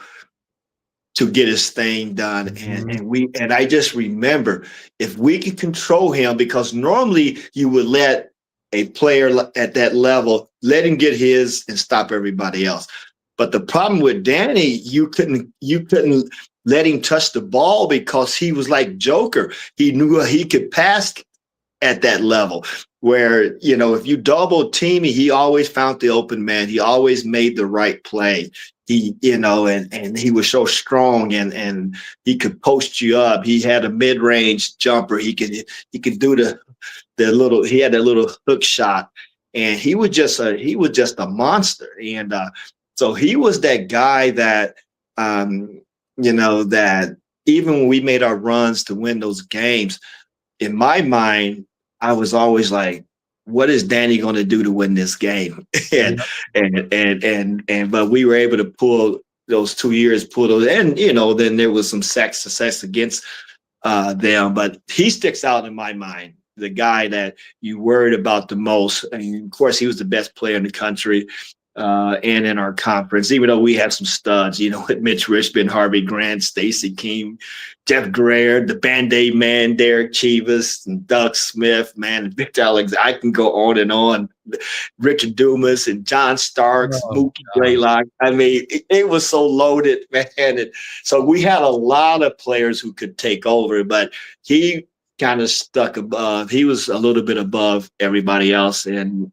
to get his thing done. Mm-hmm. And I just remember, if we could control him, because normally you would let a player at that level, let him get his and stop everybody else. But the problem with Danny, you couldn't let him touch the ball because he was like Joker. He knew he could pass at that level where, if you double team, he always found the open man. He always made the right play. He, and he was so strong and he could post you up. He had a mid-range jumper. He could do he had that little hook shot, and he was just a monster. And so he was that guy that, that even when we made our runs to win those games, in my mind, I was always like, what is Danny going to do to win this game? But we were able to pull those 2 years, and then there was some success against them. But he sticks out in my mind, the guy that you worried about the most. And of course, he was the best player in the country and in our conference, even though we had some studs, with Mitch Richmond, Harvey Grant, Stacey King, Jeff Greer, the Band-Aid man, Derek Chivas, and Doug Smith, man, and Victor Alexander. I can go on and on. Richard Dumas and John Starks, Mookie Blaylock. I mean, it was so loaded, man. And so we had a lot of players who could take over, but he kind of stuck above. He was a little bit above everybody else, and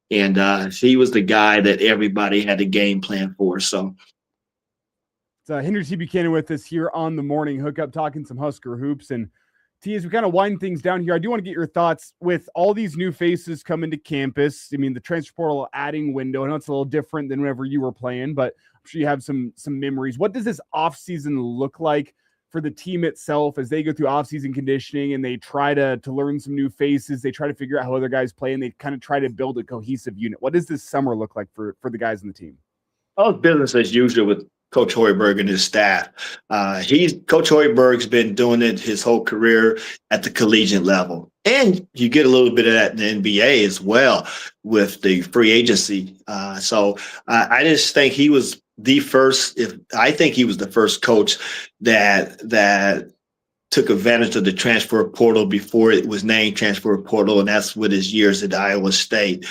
he was the guy that everybody had a game plan for. So it's Henry T. Buchanan with us here on the morning hookup, talking some Husker hoops. And T, as we kind of wind things down here, I do want to get your thoughts with all these new faces coming to campus. I mean, the transfer portal adding window, I know it's a little different than whenever you were playing, but I'm sure you have some memories. What does this offseason look like for the team itself as they go through offseason conditioning and they try to learn some new faces? They try to figure out how other guys play, and they kind of try to build a cohesive unit. What does this summer look like for the guys on the team? Oh, business as usual with Coach Hoiberg and his staff. Coach Hoiberg's been doing it his whole career at the collegiate level. And you get a little bit of that in the NBA as well with the free agency. So I just think he was the first, I think he was the first coach that took advantage of the transfer portal before it was named transfer portal, and that's with his years at Iowa State,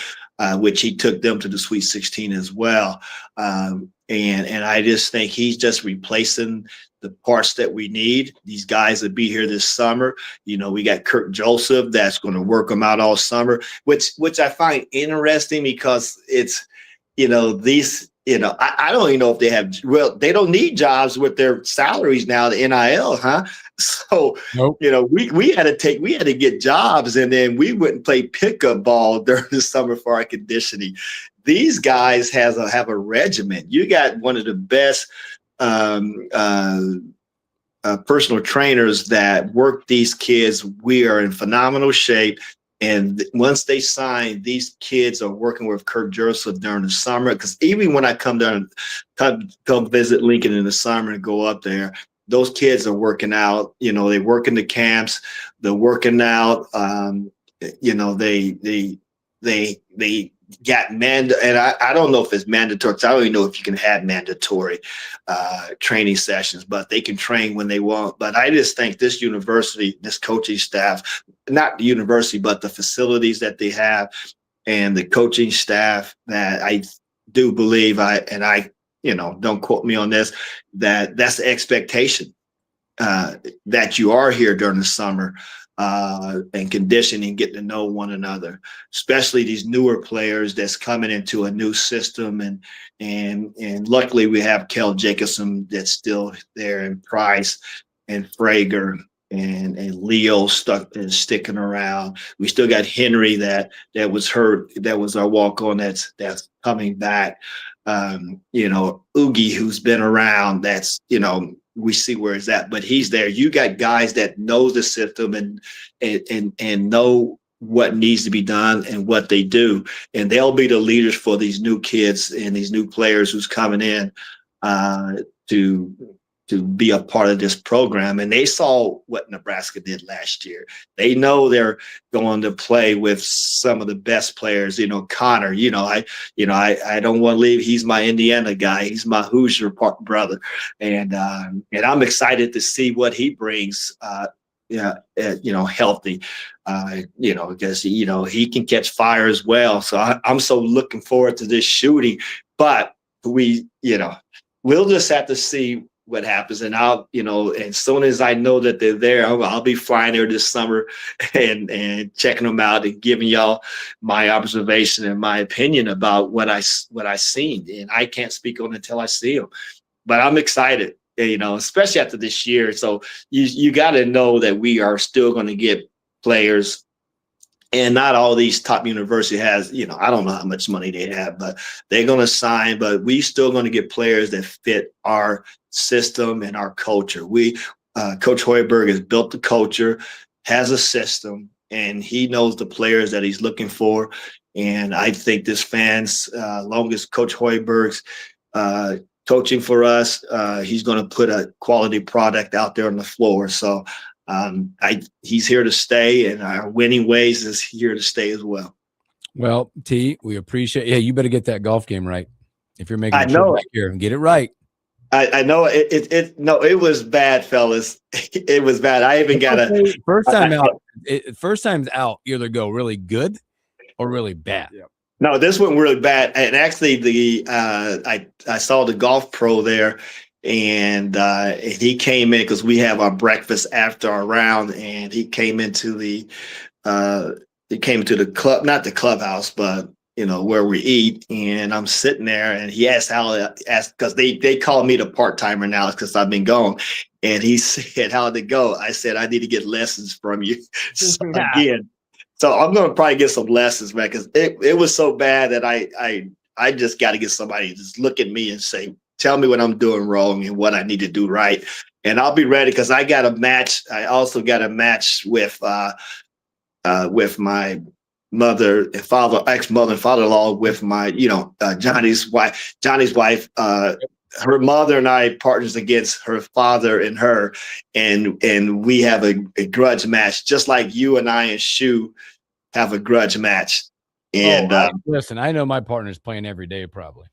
which he took them to the Sweet 16 as well. And I just think he's just replacing the parts that we need. These guys will be here this summer. You know, we got Kirk Joseph that's going to work them out all summer, which I find interesting because it's, you know, these. You know, I don't even know if they have. Well, they don't need jobs with their salaries now. The NIL, huh? So, nope. You know, we had to get jobs, and then we wouldn't play pickup ball during the summer for our conditioning. These guys have a regimen. You got one of the best personal trainers that work these kids. We are in phenomenal shape. And once they sign, these kids are working with Kirk Joseph during the summer. Because even when I come down, come visit Lincoln in the summer and go up there, those kids are working out. You know, they work in the camps. They're working out. You know, they got and I don't know if it's mandatory. I don't even know if you can have mandatory training sessions, but they can train when they want. But I just think this university, this coaching staff, not the university, but the facilities that they have and the coaching staff, that I do believe you know, don't quote me on this, that's the expectation that you are here during the summer. And conditioning, getting to know one another, especially these newer players that's coming into a new system. And luckily we have Kel Jacobson that's still there, and Price and Frager and Leo sticking around. We still got Henry that was hurt. That was our walk-on that's coming back. You know, Oogie, who's been around, that's, you know, we see where it's at, but he's there. You got guys that know the system and know what needs to be done and what they do. And they'll be the leaders for these new kids and these new players who's coming in to be a part of this program. And they saw what Nebraska did last year. They know they're going to play with some of the best players. You know, Connor, I don't want to leave. He's my Indiana guy. He's my Hoosier brother. And I'm excited to see what he brings, healthy, because, he can catch fire as well. So I'm so looking forward to this shooting, but we'll just have to see what happens. And I'll, as soon as I know that they're there, I'll be flying there this summer and checking them out and giving y'all my observation and my opinion about what I seen. And I can't speak on it until I see them, but I'm excited, especially after this year. So you got to know that we are still going to get players. And not all these top university has, I don't know how much money they have, but they're going to sign, but we still going to get players that fit our system and our culture. Coach Hoiberg has built the culture, has a system, and he knows the players that he's looking for. And I think this fans, long as Coach Hoiberg's coaching for us, he's going to put a quality product out there on the floor. So he's here to stay, and our winning ways is here to stay as well. Well, T, we appreciate. Yeah, you better get that golf game right. If you're making, I know it here and get it right. I know it. No, it was bad, fellas. It was bad. I even got a first time out. First time's out. Either go really good or really bad. Yeah. No, this went really bad. And actually, I saw the golf pro there. And he came in because we have our breakfast after our round, and he came into the club, not the clubhouse, but where we eat. And I'm sitting there, and he asked because they call me the part-timer now because I've been gone. And he said, "How'd it go?" I said, "I need to get lessons from you." So again, so I'm gonna probably get some lessons, man, because it was so bad that I just got to get somebody to just look at me and say, tell me what I'm doing wrong and what I need to do right. And I'll be ready because I got a match. I also got a match with my mother and father, ex-mother and father-in-law, with my, Johnny's wife. Her mother and I partners against her father and her, and we have a grudge match, just like you and I and Shu have a grudge match. And listen, I know my partner's playing every day, probably.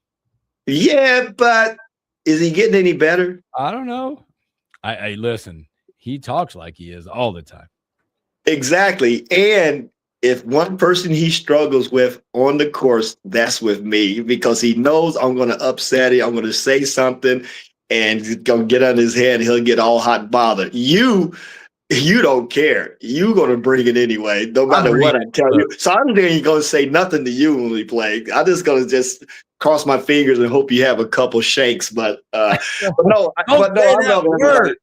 Yeah, but is he getting any better? I don't know. I listen. He talks like he is all the time. Exactly. And if one person he struggles with on the course, that's with me, because he knows I'm going to upset him. I'm going to say something and it's going to get on his head. He'll get all hot and bothered. You don't care. You're going to bring it anyway, no matter what I tell you. So I'm going to say nothing to you when we play. I'm just going to just cross my fingers and hope you have a couple shakes. But no, I love everybody.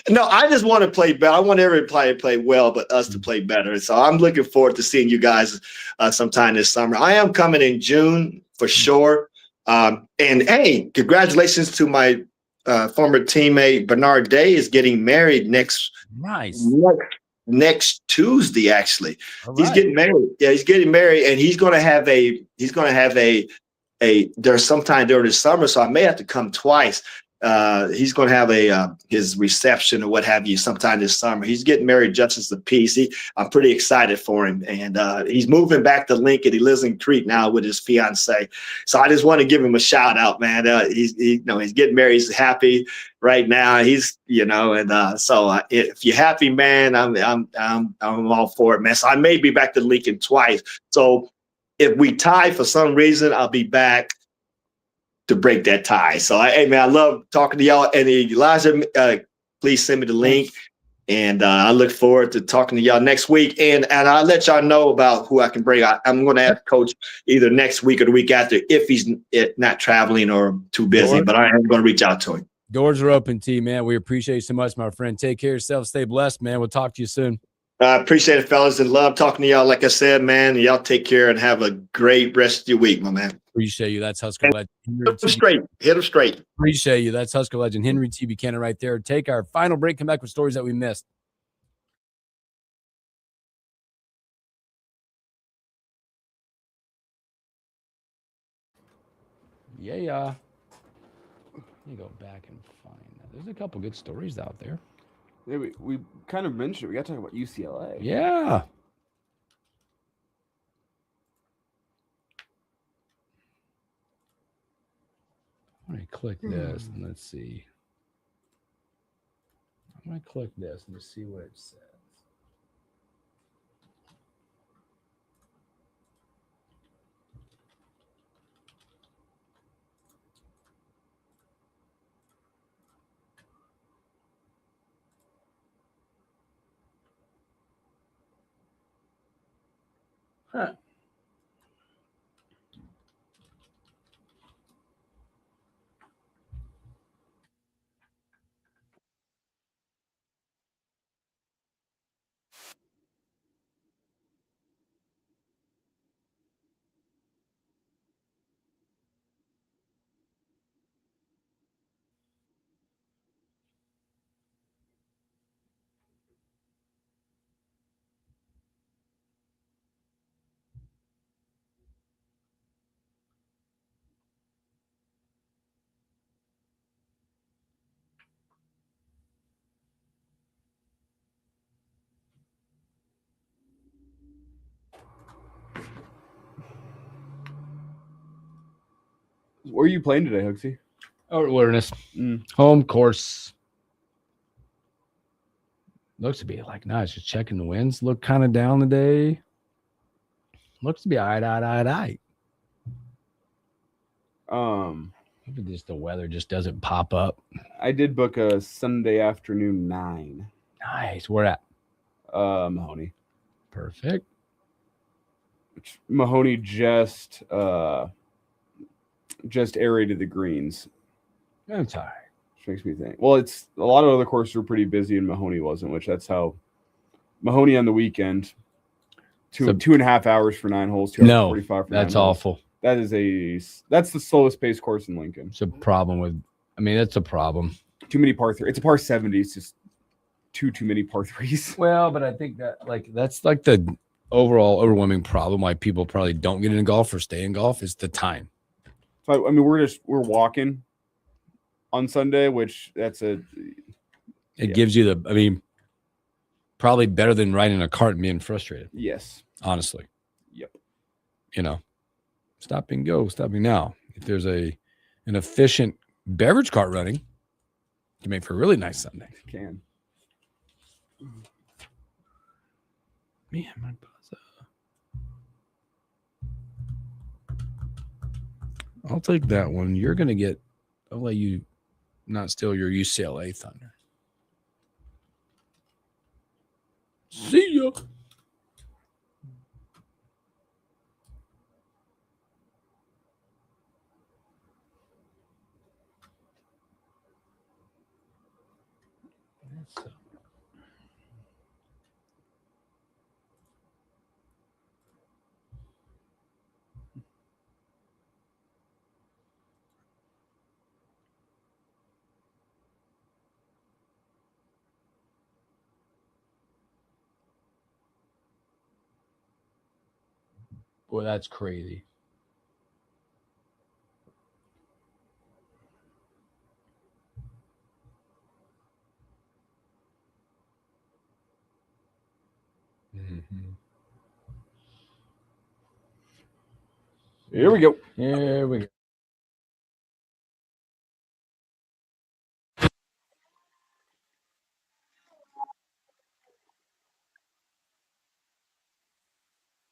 No, I just want to play better. I want everybody to play well, but us to play better. So I'm looking forward to seeing you guys sometime this summer. I am coming in June for sure. And hey, congratulations to my former teammate Bernard Day is getting married next Tuesday. Actually, he's getting married. Yeah, he's getting married, and he's going to have a there's sometime during the summer, so I may have to come twice. He's going to have his reception or what have you sometime this summer. He's getting married just as a piece. I'm pretty excited for him, and he's moving back to Lincoln. He lives in Crete now with his fiance. So I just want to give him a shout out, man. He's getting married. He's happy right now. So if you're happy, man, I'm all for it, man. So I may be back to Lincoln twice. So if we tie for some reason, I'll be back to break that tie. So, hey, man, I love talking to y'all. And Elijah, please send me the link. And I look forward to talking to y'all next week. And I'll let y'all know about who I can bring. I'm going to have Coach either next week or the week after if he's not traveling or too busy. But I am going to reach out to him. Doors are open, T, man. We appreciate you so much, my friend. Take care of yourself. Stay blessed, man. We'll talk to you soon. I appreciate it, fellas, and love talking to y'all. Like I said, man, y'all take care and have a great rest of your week, my man. Appreciate you. That's Husker legend. Hit them straight. Appreciate you. That's Husker legend Henry T. Buchanan right there. Take our final break. Come back with stories that we missed. Yeah. Let me go back and find that. There's a couple good stories out there. Yeah, we kind of mentioned it. We got to talk about UCLA. Yeah. I'm going to click this and let's see. I'm going to click this and just see what it says. Huh. Where are you playing today, Hooksy? Out Wilderness. Home course. Looks to be like nice. Just checking the winds. Look kind of down today. Looks to be all right. Maybe just the weather just doesn't pop up. I did book a Sunday afternoon 9. Nice. Where at? Mahoney. Perfect. Mahoney just aerated the greens. That's all right. Which makes me think. Well, it's a lot of other courses were pretty busy and Mahoney wasn't, which that's how Mahoney on the weekend. 2.5 hours for 9 holes. 2 hours 45 for 9 that's holes. awful. That's the slowest paced course in Lincoln. It's a problem with. I mean, that's a problem. Too many par 3. It's a par 70. It's just too many par 3s. Well, but I think that that's the overall overwhelming problem why people probably don't get into golf or stay in golf is the time. So I mean, we're walking on Sunday, which it gives you probably better than riding a cart and being frustrated. Yes. Honestly. Yep. Stopping now. If there's an efficient beverage cart running, it can make for a really nice Sunday. It can. Man, my buzzer. I'll take that one. You're going to get, I'll let you not steal your UCLA thunder. See ya. Boy, that's crazy. Mm-hmm. Here we go. Here we go.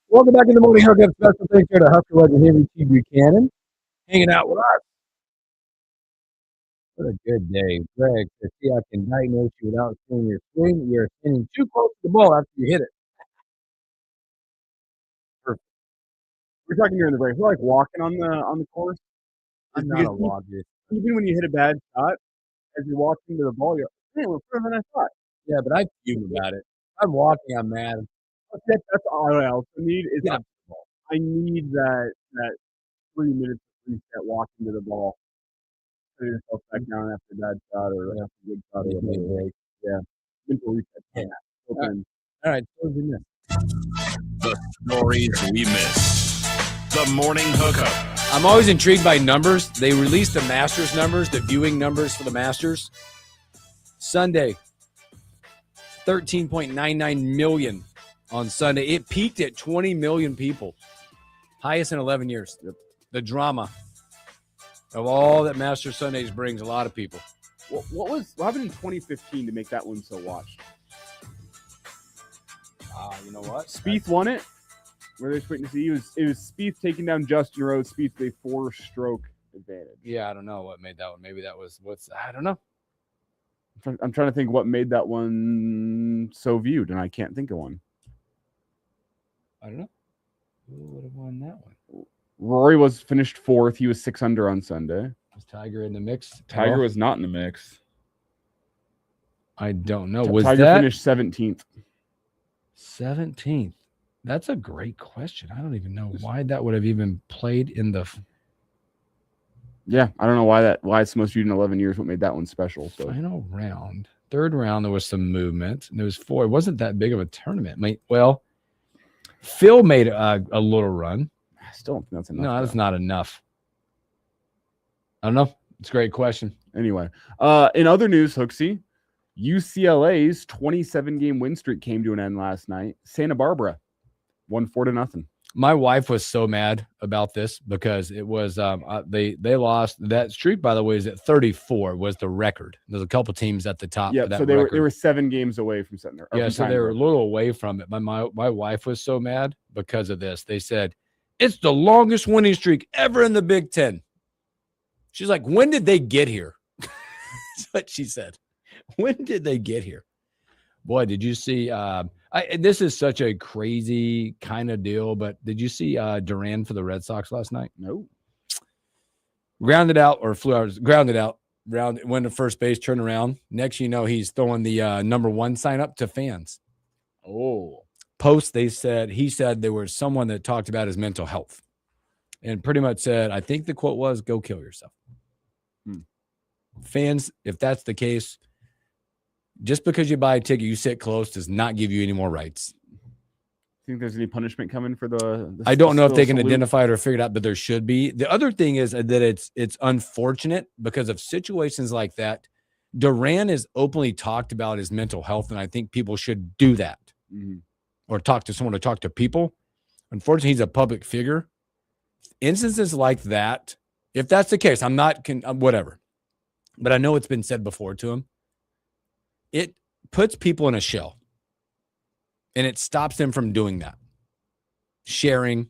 Welcome back in the morning hookup. Special thanks here to Husker legend Henry T. Buchanan, hanging out with us. What a good day, Greg. To see I can diagnose you without seeing your swing. You're standing too close to the ball after you hit it. Perfect. We're talking during the break. We're like walking on the course. I'm not a walker. Even when you hit a bad shot, as you're walking to the ball, you're like, hey, we're further than I thought. Yeah, but I fume about it. I'm walking, I'm mad. That's all I also need is I need that 3 minutes of reset walking to the ball. Put yourself back down after a bad shot or after a good shot or whatever. Yeah. Mental reset. Yeah. All right. The stories we miss. The morning hookup. I'm always intrigued by numbers. They released the Masters numbers, the viewing numbers for the Masters. Sunday, 13.99 million on Sunday. It peaked at 20 million people. Highest in 11 years. The drama of all that Masters Sundays brings a lot of people. What happened in 2015 to make that one so watched? You know what? Spieth won it. Where they're waiting to see it was Spieth taking down Justin Rose. Spieth with a 4-stroke advantage. Yeah, I don't know what made that one. Maybe that was I don't know. I'm trying to think what made that one so viewed, and I can't think of one. I don't know. Who would have won that one? Rory was finished 4th. He was 6 under on Sunday. Was Tiger in the mix? Tiger was not in the mix. I don't know. Was Tiger that finished 17th? 17th. That's a great question. I don't even know why that would have even played in the. Yeah, I don't know why it's the most viewed in 11 years. What made that one special? So Final round, third round, there was some movement. And there was 4. It wasn't that big of a tournament. Well, Phil made a little run. I still don't think that's enough. No, that's not enough. I don't know. It's a great question. Anyway, in other news, Hooksy, UCLA's 27-game win streak came to an end last night. Santa Barbara won 4-0. My wife was so mad about this because it was they lost. That streak, by the way, is at 34 was the record. There's a couple teams at the top. Yeah, of that so they record. were 7 games away from setting their. Yeah, so they were a little away from it. My wife was so mad because of this. They said it's the longest winning streak ever in the Big Ten. She's like, when did they get here? That's what she said. When did they get here? Boy, did you see? This is such a crazy kind of deal, but did you see Duran for the Red Sox last night? No. Grounded out or flew out. Grounded out. Went to first base, turned around. Next, you know, he's throwing the number 1 sign up to fans. Oh. Post, he said there was someone that talked about his mental health and pretty much said, I think the quote was, go kill yourself. Fans, if that's the case, just because you buy a ticket, you sit close does not give you any more rights. Think there's any punishment coming for the I don't know if they can salute? identify it or figure it out, but there should be. The other thing is that it's unfortunate because of situations like that. Duran has openly talked about his mental health, and I think people should do that or talk to someone to talk to people. Unfortunately, he's a public figure. Instances like that, if that's the case, I'm not whatever, but I know it's been said before to him. puts people in a shell, and it stops them from doing that. Sharing,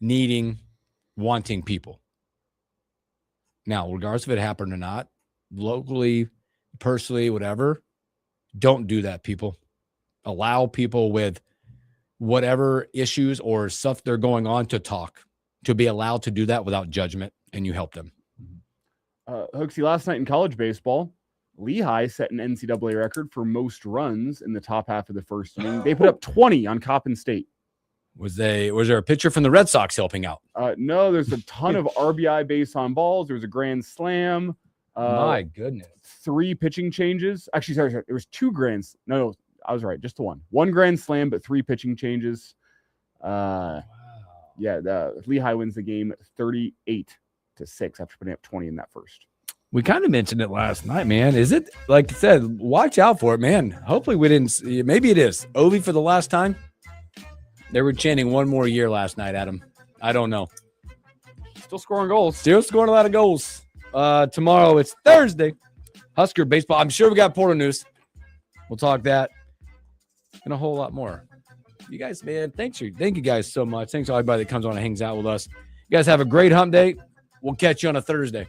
needing, wanting people. Now, regardless if it happened or not, locally, personally, whatever, don't do that, people. Allow people with whatever issues or stuff they're going on to talk, to be allowed to do that without judgment, and you help them. Hooksy, last night in college baseball, Lehigh set an NCAA record for most runs in the top half of the first inning. They put up 20 on Coppin State. Was there a pitcher from the Red Sox helping out? No, there's a ton of RBI base on balls. There was a grand slam. My goodness. 3 pitching changes. Actually, sorry. There was 2 grands. No, I was right. Just the one. 1 grand slam, but 3 pitching changes. Wow. Yeah, Lehigh wins the game 38-6 after putting up 20 in that first. We kind of mentioned it last night, man. Is it, like I said, watch out for it, man. Hopefully we didn't see, maybe it is. Ovi for the last time. They were chanting 1 more year last night, Adam. I don't know. Still scoring goals. Still scoring a lot of goals. Tomorrow, it's Thursday. Husker baseball. I'm sure we got Porter news. We'll talk that and a whole lot more. You guys, man, thank you guys so much. Thanks to everybody that comes on and hangs out with us. You guys have a great hump day. We'll catch you on a Thursday.